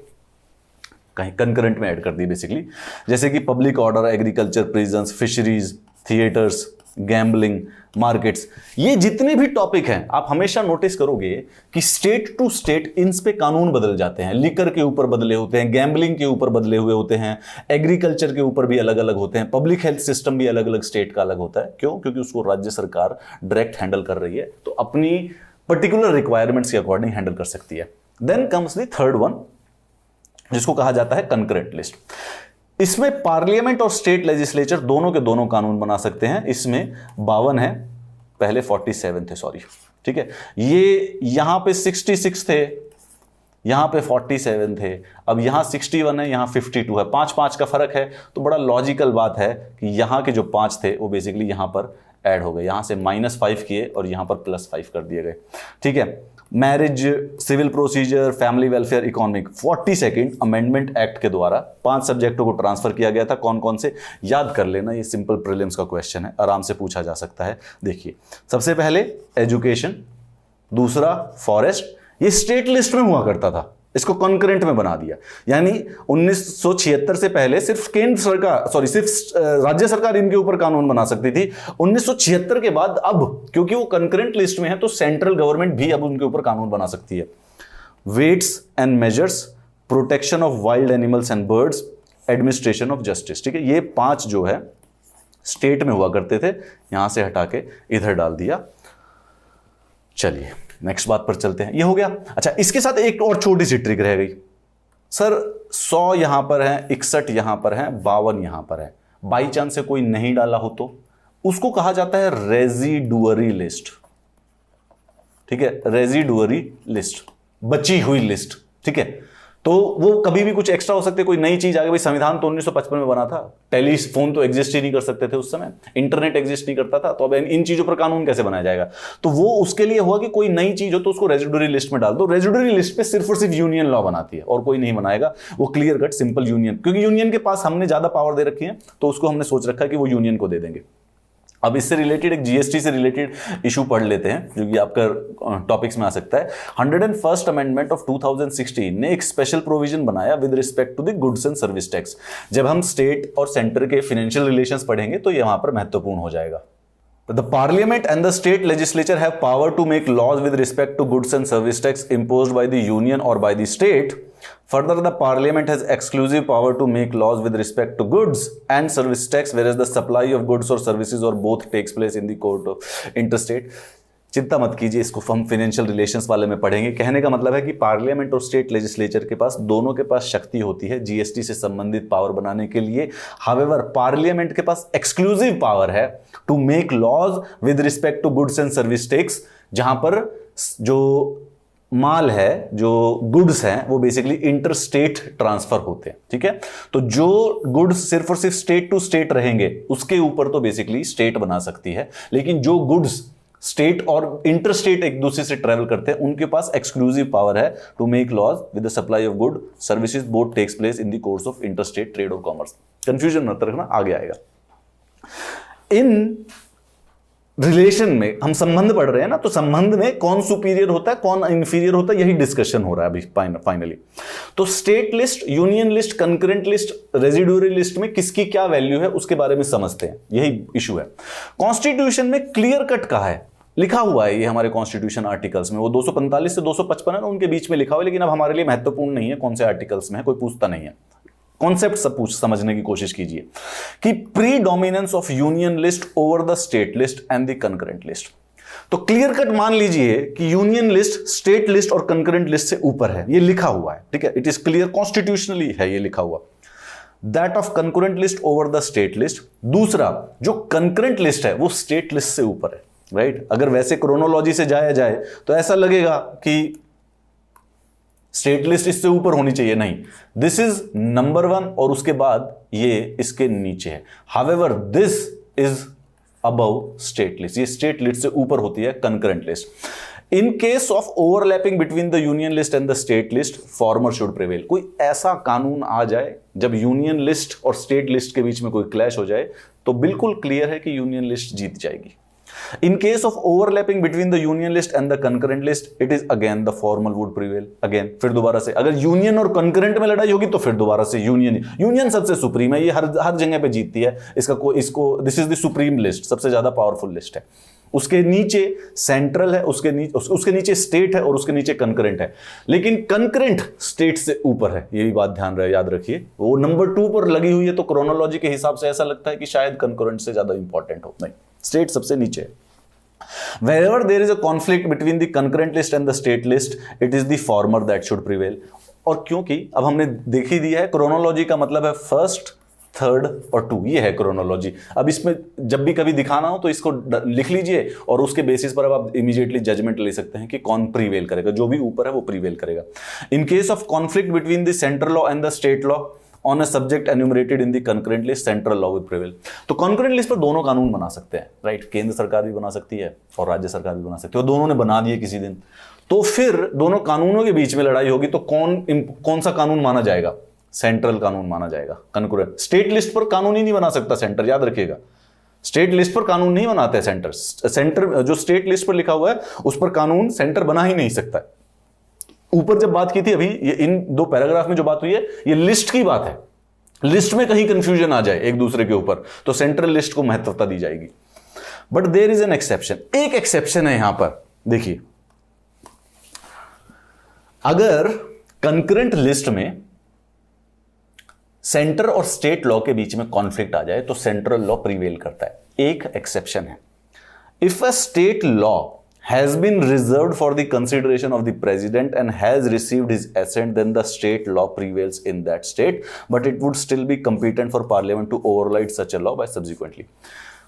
कहीं कंकरेंट में ऐड कर दी बेसिकली। जैसे कि public order, agriculture, prisons, fisheries, theatres, gambling, markets, ये जितने भी टॉपिक हैं आप हमेशा नोटिस करोगे कि स्टेट टू स्टेट इन पे कानून बदल जाते हैं। लिकर के ऊपर बदले होते हैं, गैम्बलिंग के ऊपर बदले हुए होते हैं, एग्रीकल्चर के ऊपर भी अलग अलग होते हैं, पब्लिक हेल्थ सिस्टम भी अलग अलग स्टेट का अलग होता है। क्यों? क्योंकि उसको राज्य सरकार डायरेक्ट हैंडल कर रही है, तो अपनी पर्टिकुलर रिक्वायरमेंट्स के अकॉर्डिंग हैंडल कर सकती है। Then comes the third one, जिसको कहा जाता है कंकरेंट लिस्ट। इसमें पार्लियामेंट और स्टेट लेजिस्लेचर दोनों के दोनों कानून बना सकते हैं। इसमें 52 है, पहले 47 थे, सॉरी, ठीक है। ये यहां पे 66 थे, यहां पे 47 थे, अब यहां 61 है, यहां 52 है, 5-5 का फर्क है। तो बड़ा लॉजिकल बात है कि यहां के जो 5 थे वो बेसिकली यहां पर ऐड हो गए, यहां से -5 किए और यहां पर +5 कर दिए गए, ठीक है। Marriage, civil procedure, family welfare, economic. 42 amendment act के द्वारा 5 सब्जेक्टों को ट्रांसफर किया गया था। कौन कौन से, याद कर लेना, ये सिंपल प्रीलिम्स का क्वेश्चन है, आराम से पूछा जा सकता है। देखिए, सबसे पहले एजुकेशन, दूसरा फॉरेस्ट। ये स्टेट लिस्ट में हुआ करता था, इसको कॉन्करेंट में बना दिया। यानी 1976 से पहले सिर्फ केंद्र सरकार, सिर्फ राज्य सरकार इनके ऊपर कानून बना सकती थी। 1976 के बाद अब क्योंकि वो कॉन्करेंट लिस्ट में है तो सेंट्रल गवर्नमेंट भी अब उनके ऊपर कानून बना सकती है। Weights and measures, protection of wild animals and birds, administration of justice. ठीक है, ये 5 जो है स्टेट में हुआ करते थे, यहां से हटा के इधर डाल दिया। चलिए नेक्स्ट बात पर चलते हैं। ये हो गया। अच्छा, इसके साथ एक और छोटी सी ट्रिक रह गई सर। 100 यहां पर है, 61 यहां पर है, 52 यहां पर है। बाई चांस से कोई नहीं डाला हो तो उसको कहा जाता है रेजिडुअरी लिस्ट। ठीक है, रेजिडुअरी लिस्ट, बची हुई लिस्ट। ठीक है, तो वो कभी भी कुछ एक्स्ट्रा हो सकते, कोई नई चीज आ गई। भाई संविधान तो 1955 में बना था, टेलीफोन तो एग्जिस्ट ही नहीं कर सकते थे उस समय, इंटरनेट एग्जिस्ट नहीं करता था, तो अब इन चीजों पर कानून कैसे बनाया जाएगा? तो वो उसके लिए हुआ कि कोई नई चीज हो तो उसको रेजिडुअरी लिस्ट में डाल दो। रेजिडुअरी लिस्ट पे सिर्फ और सिर्फ यूनियन लॉ बनाती है और कोई नहीं बनाएगा। वो क्लियर कट सिंपल यूनियन, क्योंकि यूनियन के पास हमने ज्यादा पावर दे रखी है तो उसको हमने सोच रखा है कि वो यूनियन को दे देंगे। अब इससे रिलेटेड एक जीएसटी से रिलेटेड इशू पढ़ लेते हैं जो कि आपका टॉपिक्स में आ सकता है। 101st अमेंडमेंट ऑफ 2016 ने एक स्पेशल प्रोविजन बनाया with respect to the goods and service tax. जब हम स्टेट और सेंटर के फाइनेंशियल रिलेशंस पढ़ेंगे तो ये वहां पर महत्वपूर्ण हो जाएगा। The Parliament and the state legislature have power to make laws with respect to goods and service tax imposed by the union or by the state. Further, the Parliament has exclusive power to make laws with respect to goods and service tax, whereas the supply of goods or services or both takes place in the court of interstate. चिंता मत कीजिए, इसको हम financial relations वाले में पढ़ेंगे। कहने का मतलब है कि पार्लियामेंट और स्टेट लेजिस्लेचर के पास, दोनों के पास शक्ति होती है जीएसटी से संबंधित पावर बनाने के लिए। हावेवर पार्लियामेंट के पास एक्सक्लूसिव पावर है to make laws with respect to goods and service tax, जहां पर जो माल है, जो गुड्स हैं, वो बेसिकली इंटर स्टेट ट्रांसफर होते हैं। ठीक है, तो जो गुड्स सिर्फ और सिर्फ स्टेट टू स्टेट रहेंगे उसके ऊपर तो बेसिकली स्टेट बना सकती है, लेकिन जो गुड्स स्टेट और इंटर स्टेट एक दूसरे से ट्रेवल करते हैं उनके पास एक्सक्लूसिव पावर है to make laws with the supply of good services both takes place in the course of inter state trade और कॉमर्स। कंफ्यूजन मत रखना, आगे आएगा। इन रिलेशन में हम संबंध पढ़ रहे हैं ना, तो संबंध में कौन सुपीरियर होता है, कौन इंफीरियर होता है, यही डिस्कशन हो रहा है अभी फाइनली। तो state list, union list, concurrent list, residuary list में किसकी क्या वैल्यू है उसके बारे में समझते हैं, यही इशू है। कॉन्स्टिट्यूशन में क्लियर कट कहा है, लिखा हुआ है, ये हमारे कॉन्स्टिट्यूशन आर्टिकल्स में, वो 245 से 255 है ना, उनके बीच में लिखा हुआ है, लेकिन अब हमारे लिए महत्वपूर्ण नहीं है कौन से आर्टिकल्स में है, कोई पूछता नहीं है। कॉन्सेप्ट समझने की कोशिश कीजिए कि predominance of union list over the state list and the concurrent list. तो क्लियर कट मान लीजिए कि यूनियन लिस्ट स्टेट लिस्ट और कंकरेंट लिस्ट से ऊपर है, ये लिखा हुआ है। ठीक है, इट इज क्लियर, कॉन्स्टिट्यूशनली है ये लिखा हुआ, that of concurrent list over the state list. दूसरा, जो कंकरेंट लिस्ट है वो स्टेट लिस्ट से ऊपर है, राइट। अगर वैसे क्रोनोलॉजी से जाया जाए तो ऐसा लगेगा कि स्टेट लिस्ट इससे ऊपर होनी चाहिए, नहीं, दिस इज नंबर 1 और उसके बाद ये इसके नीचे है। However this is above state list, ये स्टेट लिस्ट से ऊपर होती है concurrent list. In case of overlapping between the union list and the state list, farmer should prevail. कोई ऐसा कानून आ जाए जब यूनियन लिस्ट और स्टेट लिस्ट के बीच में कोई क्लैश हो जाए तो बिल्कुल क्लियर है कि यूनियन लिस्ट जीत जाएगी। In case of overlapping between the union list and the concurrent list, it is again the formal would prevail. Again, फिर दोबारा से अगर यूनियन और कंकरेंट में लड़ाई होगी तो फिर दोबारा से यूनियन सबसे सुप्रीम है, ये हर जगह पे जीतती है। इसको this is the supreme list, सबसे ज्यादा पावरफुल लिस्ट है। उसके नीचे सेंट्रल है, उसके नीचे स्टेट है और उसके नीचे कंकरेंट है, लेकिन कंकरेंट स्टेट से ऊपर है, ये भी बात ध्यान रहे, याद रखिए। वो नंबर 2 पर लगी हुई है तो क्रोनोलॉजी के हिसाब से ऐसा लगता है कि शायद कंकरेंट से ज्यादा इंपॉर्टेंट हो, नहीं, स्टेट सबसे नीचे है। Wherever there is a conflict between the concurrent list and the state list, it is the former that should prevail. और क्योंकि अब हमने देख ही दिया है, क्रोनोलॉजी का मतलब है फर्स्ट, थर्ड और 2, ये है क्रोनोलॉजी। अब इसमें जब भी कभी दिखाना हो तो इसको लिख लीजिए और उसके बेसिस पर अब आप इमीडिएटली जजमेंट ले सकते हैं कि कौन प्रीवेल करेगा, जो भी ऊपर है वो प्रीवेल करेगा। In case of conflict between the central law and the state law on a subject enumerated in the concurrent list central law will prevail. तो कंकरेंट लिस्ट पर दोनों कानून बना सकते हैं, राइट। केंद्र सरकार भी बना सकती है और राज्य सरकार भी बना सकती है, और दोनों ने बना दिए किसी दिन। तो फिर दोनों कानूनों के बीच में लड़ाई होगी, तो कौन सा कानून माना जाएगा? सेंट्रल कानून माना जाएगा, कंकरेंट। स्टेट लिस्ट पर कानून ही नहीं बना सकता सेंटर, याद रखिएगा। स्टेट लिस्ट पर कानून नहीं बनाते सेंटर। सेंटर जो स्टेट लिस्ट पर लिखा हुआ है उस पर कानून सेंटर बना ही नहीं सकता। ऊपर जब बात की थी अभी, ये इन 2 पैराग्राफ में जो बात हुई है ये लिस्ट की बात है। लिस्ट में कहीं कंफ्यूजन आ जाए एक दूसरे के ऊपर तो सेंट्रल लिस्ट को महत्वता दी जाएगी। But there is an exception, एक एक्सेप्शन है यहां पर। देखिए, अगर कंकरेंट लिस्ट में सेंटर और स्टेट लॉ के बीच में कॉन्फ्लिक्ट आ जाए तो सेंट्रल लॉ प्रीवेल करता है। एक एक्सेप्शन है, if a state law has been reserved for the consideration of the president and has received his assent, then the state law prevails in that state, but it would still be competent for parliament to override such a law by subsequently।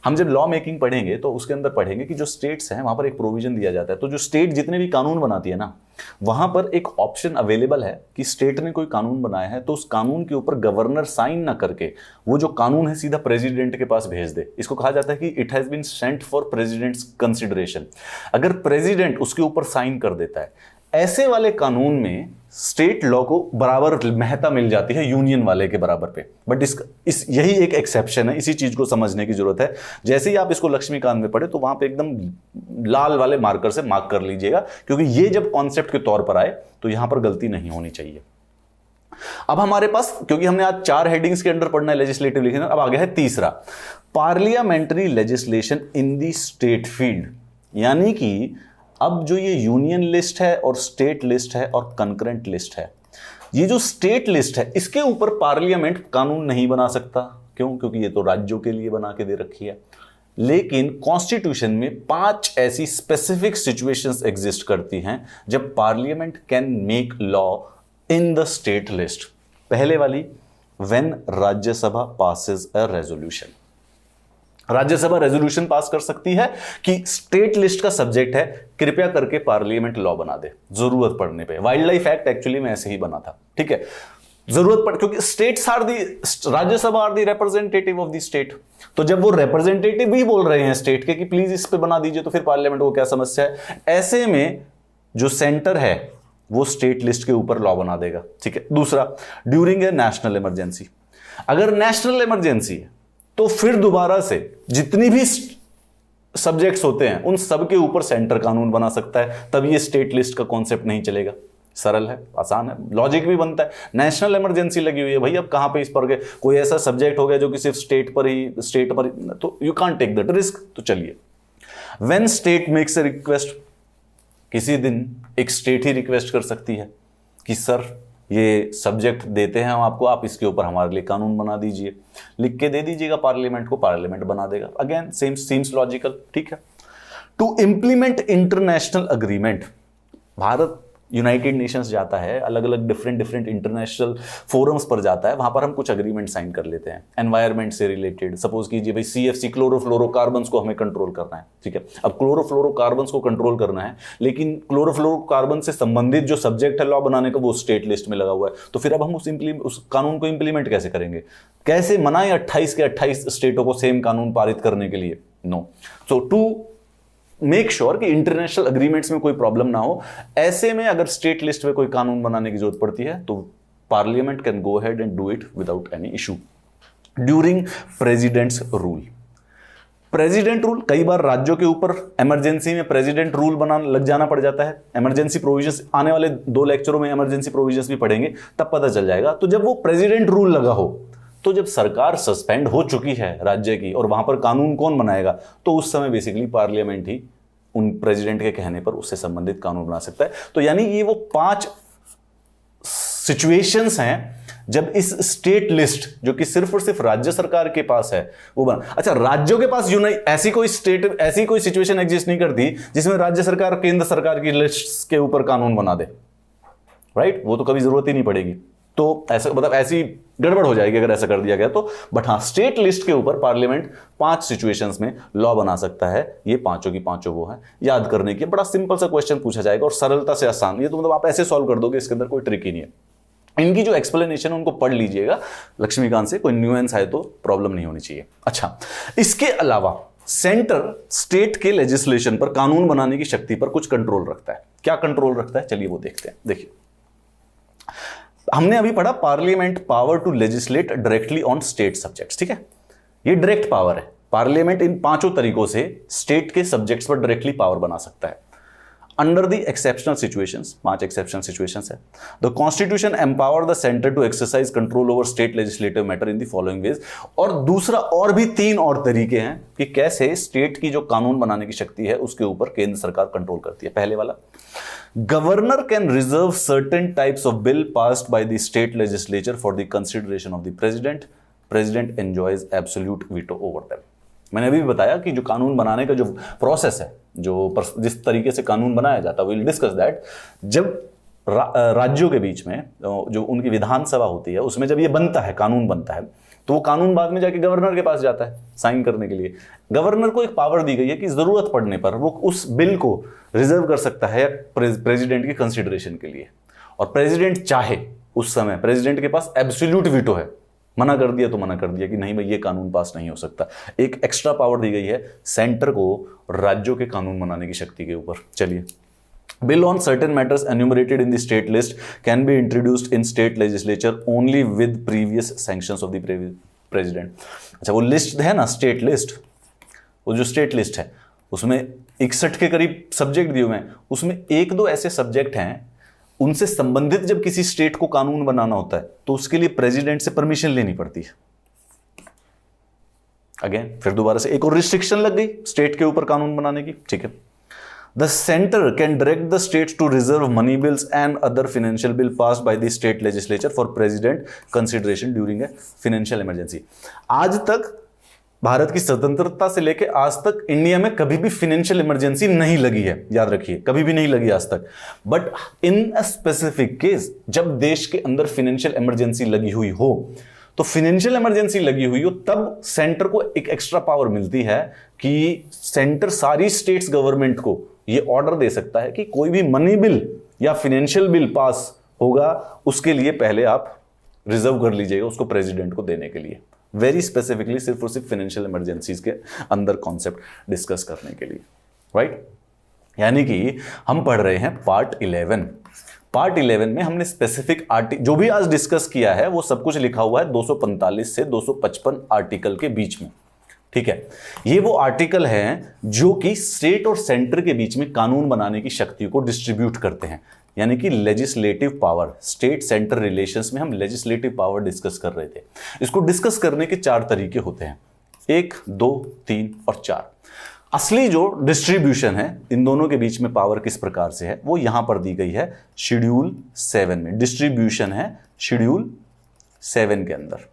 हम जब law making पढ़ेंगे तो उसके अंदर पढ़ेंगे कि जो states हैं वहां पर एक प्रोविजन दिया जाता है। तो जो स्टेट जितने भी कानून बनाती है ना, वहां पर एक ऑप्शन अवेलेबल है कि स्टेट ने कोई कानून बनाया है तो उस कानून के ऊपर गवर्नर साइन ना करके वो जो कानून है सीधा प्रेसिडेंट के पास भेज दे। इसको कहा जाता है कि it has been sent for president's consideration. अगर प्रेसिडेंट उसके ऊपर साइन कर देता है, ऐसे वाले कानून में स्टेट लॉ को बराबर महत्ता मिल जाती है यूनियन वाले के बराबर पे। बट यही एक एक्सेप्शन है, इसी चीज को समझने की जरूरत है। जैसे ही आप इसको लक्ष्मीकांत में पढ़े तो वहां पे एकदम लाल वाले मार्कर से मार्क कर लीजिएगा, क्योंकि ये जब कॉन्सेप्ट के तौर पर आए तो यहां पर गलती नहीं होनी चाहिए। अब हमारे पास, क्योंकि हमने आज 4 हेडिंग्स के अंडर पढ़ना है लेजिस्लेटिव लिखना, अब आ गया है तीसरा, पार्लियामेंट्री लेजिस्लेशन इन दी स्टेट फील्ड। यानी कि अब जो ये यूनियन लिस्ट है और स्टेट लिस्ट है और कंकरेंट लिस्ट है, ये जो स्टेट लिस्ट है इसके ऊपर पार्लियामेंट कानून नहीं बना सकता। क्यों? क्योंकि ये तो राज्यों के लिए बना के दे रखी है। लेकिन कॉन्स्टिट्यूशन में 5 ऐसी स्पेसिफिक सिचुएशंस एग्जिस्ट करती हैं जब parliament can make law in the state list. पहले वाली, when Rajya Sabha passes a resolution. Rajya Sabha resolution pass कर सकती है कि स्टेट लिस्ट का सब्जेक्ट है, कृपया करके पार्लियामेंट लॉ बना दे जरूरत पड़ने पे। वाइल्ड लाइफ एक्ट एक्चुअली में ऐसे ही बना था, ठीक है। जरूरत पड़, क्योंकि states are the, Rajya Sabha are the representative of the state. तो जब वो रिप्रेजेंटेटिव भी बोल रहे हैं स्टेट के कि प्लीज इस पे बना दीजिए, तो फिर पार्लियामेंट को क्या समस्या है? ऐसे में जो सेंटर है वो स्टेट लिस्ट के ऊपर लॉ बना देगा, ठीक है। दूसरा, ड्यूरिंग ए नेशनल इमरजेंसी। अगर नेशनल इमरजेंसी है तो फिर दोबारा से जितनी भी सब्जेक्ट्स होते हैं उन सब के ऊपर सेंटर कानून बना सकता है, तब ये स्टेट लिस्ट का कॉन्सेप्ट नहीं चलेगा। सरल है, आसान है, लॉजिक भी बनता है। नेशनल इमरजेंसी लगी हुई है भाई, अब कहां पे इस पर गए, कोई ऐसा सब्जेक्ट हो गया जो कि सिर्फ स्टेट पर तो you can't take that risk. तो चलिए, when state makes a request, किसी दिन एक स्टेट ही रिक्वेस्ट कर सकती है कि सर ये सब्जेक्ट देते हैं हम आपको, आप इसके ऊपर हमारे लिए कानून बना दीजिए, लिख के दे दीजिएगा पार्लियामेंट को, पार्लियामेंट बना देगा। अगेन सेम सीम्स लॉजिकल, ठीक है। To implement international agreement, Bharat United Nations जाता है, अलग अलग डिफरेंट इंटरनेशनल फोरम्स पर जाता है, वहां पर हम कुछ अग्रीमेंट साइन कर लेते हैं एनवायरमेंट से रिलेटेड। सपोज कीजिए भाई CFC क्लोरोफ्लोरोकार्बन्स को हमें कंट्रोल करना है, ठीक है। अब क्लोरोफ्लोरोकार्बन्स को कंट्रोल करना है, लेकिन क्लोरोफ्लोरोकार्बन से संबंधित जो सब्जेक्ट है लॉ बनाने का वो स्टेट लिस्ट में लगा हुआ है। तो फिर अब हम उस कानून को इंप्लीमेंट कैसे करेंगे? कैसे मनाएं 28 के 28 स्टेटों को सेम कानून पारित करने के लिए? No. So to make sure कि इंटरनेशनल अग्रीमेंट्स में कोई प्रॉब्लम ना हो, ऐसे में अगर स्टेट लिस्ट में कोई कानून बनाने की जरूरत पड़ती है तो parliament can go ahead and do it without any issue. During presidents rule, president rule, कई बार राज्यों के ऊपर इमरजेंसी में प्रेसिडेंट रूल बनाना लग जाना पड़ जाता है। इमरजेंसी प्रोविजंस, आने वाले 2 लेक्चरों में इमरजेंसी प्रोविजंस भी पढ़ेंगे, तब पता चल जाएगा। तो जब वो प्रेसिडेंट रूल लगा हो, तो जब सरकार सस्पेंड हो चुकी है राज्य की और वहां पर कानून कौन बनाएगा, तो उस समय बेसिकली पार्लियामेंट ही उन प्रेसिडेंट के कहने पर उससे संबंधित कानून बना सकता है। तो यानी ये वो 5 सिचुएशंस हैं जब इस स्टेट लिस्ट, जो कि सिर्फ और सिर्फ राज्य सरकार के पास है, वो बना। अच्छा, राज्यों के पास ऐसी कोई सिचुएशन एग्जिस्ट नहीं करती जिसमें राज्य सरकार केंद्र सरकार की लिस्ट के ऊपर कानून बना दे, राइट? वो तो कभी जरूरत ही नहीं पड़ेगी। तो ऐसा मतलब ऐसी गड़बड़ हो जाएगी अगर ऐसा कर दिया गया तो। बट हाँ, स्टेट लिस्ट के ऊपर पार्लियामेंट 5 सिचुएशंस में लॉ बना सकता है। ये पांचों की पांचों वो है, याद करने की। बड़ा सिंपल सा क्वेश्चन पूछा जाएगा और सरलता से आसान, ये तो मतलब आप ऐसे सॉल्व कर दोगे, इसके अंदर कोई ट्रिक ही नहीं है। इनकी जो एक्सप्लेनेशन उनको पढ़ लीजिएगा लक्ष्मीकांत से, कोई न्यूएंस आए तो प्रॉब्लम नहीं होनी चाहिए। अच्छा, इसके अलावा सेंटर स्टेट के लेजिस्लेशन पर, कानून बनाने की शक्ति पर कुछ कंट्रोल रखता है। क्या कंट्रोल रखता है, चलिए वो देखते हैं। देखिए, हमने अभी पढ़ा parliament power to legislate directly on state subjects, ठीक है, ये डायरेक्ट पावर है। पार्लियामेंट इन 5 तरीकों से स्टेट के सब्जेक्ट्स पर डायरेक्टली पावर बना सकता है। Under the exceptional situations, 5 exceptional situations है। The constitution empower the centre to exercise control over state legislative matter in the following ways. और दूसरा और भी 3 और तरीके हैं कि कैसे स्टेट की जो कानून बनाने की शक्ति है उसके ऊपर केंद्र सरकार कंट्रोल करती है। पहले वाला, governor can reserve certain types of bill passed by the state legislature for the consideration of the president. President enjoys absolute veto over them. मैंने अभी भी बताया कि जो कानून बनाने का जो प्रोसेस है, जो जिस तरीके से कानून बनाया जाता है, वी विल डिस्कस दैट। जब राज्यों के बीच में जो उनकी विधानसभा होती है उसमें जब ये बनता है, कानून बनता है, तो वो कानून बाद में जाके गवर्नर के पास जाता है साइन करने के लिए। गवर्नर को एक पावर दी गई है कि जरूरत पड़ने पर वो उस बिल को रिजर्व कर सकता है प्रेसिडेंट की कंसिडरेशन के लिए। और प्रेसिडेंट चाहे उस समय, प्रेसिडेंट के पास एब्सोल्यूट वीटो है, मना कर दिया तो मना कर दिया कि नहीं भाई ये कानून पास नहीं हो सकता। एक एक्स्ट्रा पावर दी गई है सेंटर को राज्यों के कानून बनाने की शक्ति के ऊपर। चलिए, bill on certain matters enumerated in the state list can be introduced in state legislature only with previous sanctions of the president. अच्छा, वो लिस्ट है ना, स्टेट लिस्ट, वो जो स्टेट लिस्ट है उसमें 61 के करीब सब्जेक्ट दिए हुए हैं। उसमें 1-2 ऐसे सब्जेक्ट हैं, उनसे संबंधित जब किसी स्टेट को कानून बनाना होता है तो उसके लिए प्रेसिडेंट से परमिशन लेनी पड़ती है। अगेन फिर दोबारा से एक और रिस्ट्रिक्शन लग गई स्टेट के ऊपर कानून बनाने की, ठीक है। The centre can direct the states to reserve money bills and other financial bill passed by the state legislature for president consideration during a financial emergency. आज तक भारत की स्वतंत्रता से लेकर आज तक इंडिया में कभी भी फाइनेंशियल इमरजेंसी नहीं लगी है, याद रखिए, कभी भी नहीं लगी आज तक। But in a specific case, जब देश के अंदर फाइनेंशियल इमरजेंसी लगी हुई हो, तो फाइनेंशियल इमरजेंसी लगी हुई हो तब सेंटर को एक एक्स्ट्रा पावर मिलती है कि सेंटर सारी स्टेट्स गवर्नमेंट को यह ऑर्डर दे सकता है कि कोई भी मनी बिल या फाइनेंशियल बिल पास होगा उसके लिए पहले आप रिजर्व कर लीजिएगा उसको प्रेसिडेंट को देने के लिए। वेरी स्पेसिफिकली सिर्फ और सिर्फ फाइनेंशियल इमरजेंसीज के अंदर कॉन्सेप्ट डिस्कस करने के लिए, राइट। यानी कि हम पढ़ रहे हैं पार्ट 11। पार्ट 11 में हमने स्पेसिफिक जो भी आज डिस्कस किया है वो सब कुछ लिखा हुआ है 245 से 255 आर्टिकल के बीच में, ठीक है। ये वो आर्टिकल हैं जो कि स्टेट और सेंटर के बीच में कानून बनाने की शक्ति को डिस्ट्रीब्यूट करते हैं, यानी कि legislative power. State centre relations में हम लेजिस्लेटिव पावर डिस्कस कर रहे थे। इसको डिस्कस करने के 4 तरीके होते हैं, 1, 2, 3 और 4। असली जो डिस्ट्रीब्यूशन है इन दोनों के बीच में पावर किस प्रकार से है वो यहां पर दी गई है शेड्यूल 7 में। डिस्ट्रीब्यूशन है शेड्यूल 7 के अंदर।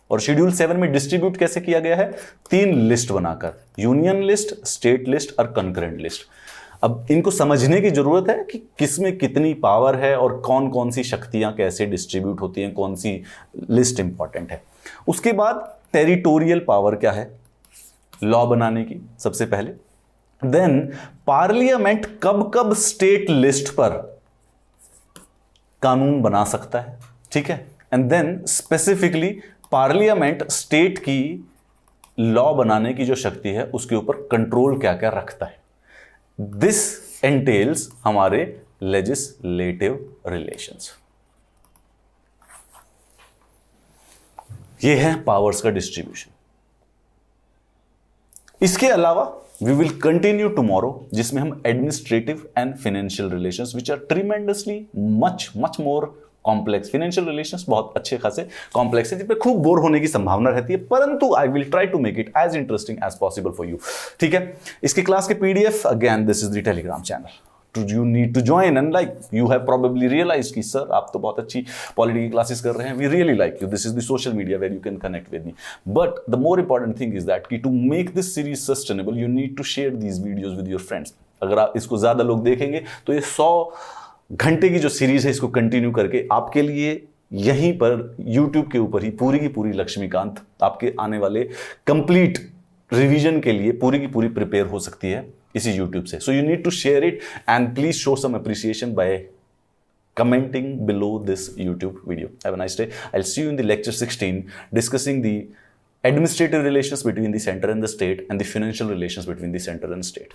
और शेड्यूल 7 में डिस्ट्रीब्यूट कैसे किया गया है, 3 लिस्ट बनाकर, यूनियन लिस्ट, स्टेट लिस्ट और कंकरेंट लिस्ट। अब इनको समझने की जरूरत है कि किसमें कितनी पावर है और कौन कौन सी शक्तियां कैसे डिस्ट्रीब्यूट होती हैं, कौन सी लिस्ट इंपॉर्टेंट है। उसके बाद टेरिटोरियल पावर क्या है, लॉ बनाने की सबसे पहले। देन पार्लियामेंट कब कब स्टेट लिस्ट पर कानून बना सकता है, ठीक है। And then specifically parliament state की लॉ बनाने की जो शक्ति है उसके ऊपर कंट्रोल क्या क्या रखता है। दिस एंटेल्स हमारे लेजिस्लेटिव रिलेशंस। ये है पावर्स का डिस्ट्रीब्यूशन। इसके अलावा वी विल कंटिन्यू टुमारो, जिसमें हम administrative and financial relations which are tremendously much more complex. Financial relations बहुत अच्छे खासे कॉम्प्लेक्स है, जिस पे खूब बोर होने की संभावना रहती है, परंतु I will try to make it as interesting as possible for you, ठीक है। इसके क्लास के PDF, again this is the Telegram channel, you need to join, and like you have probably realized कि सर आप तो बहुत अच्छी polity की क्लासेस कर रहे हैं, we really like you, this is the social media where you can connect with me, but the more important thing is that कि to make this series sustainable you need to share these videos with your friends। अगर आप इसको ज़्यादा लोग देखेंगे तो ये 100 घंटे की जो सीरीज है इसको कंटिन्यू करके आपके लिए यहीं पर YouTube के ऊपर ही पूरी की पूरी लक्ष्मीकांत आपके आने वाले कंप्लीट रिवीजन के लिए पूरी की पूरी प्रिपेयर हो सकती है इसी YouTube से। So you need to share it and please show some appreciation by commenting below this YouTube video. Have a nice day. I'll see you in the lecture 16 discussing the administrative relations between the center and the state and the financial relations between the center and state.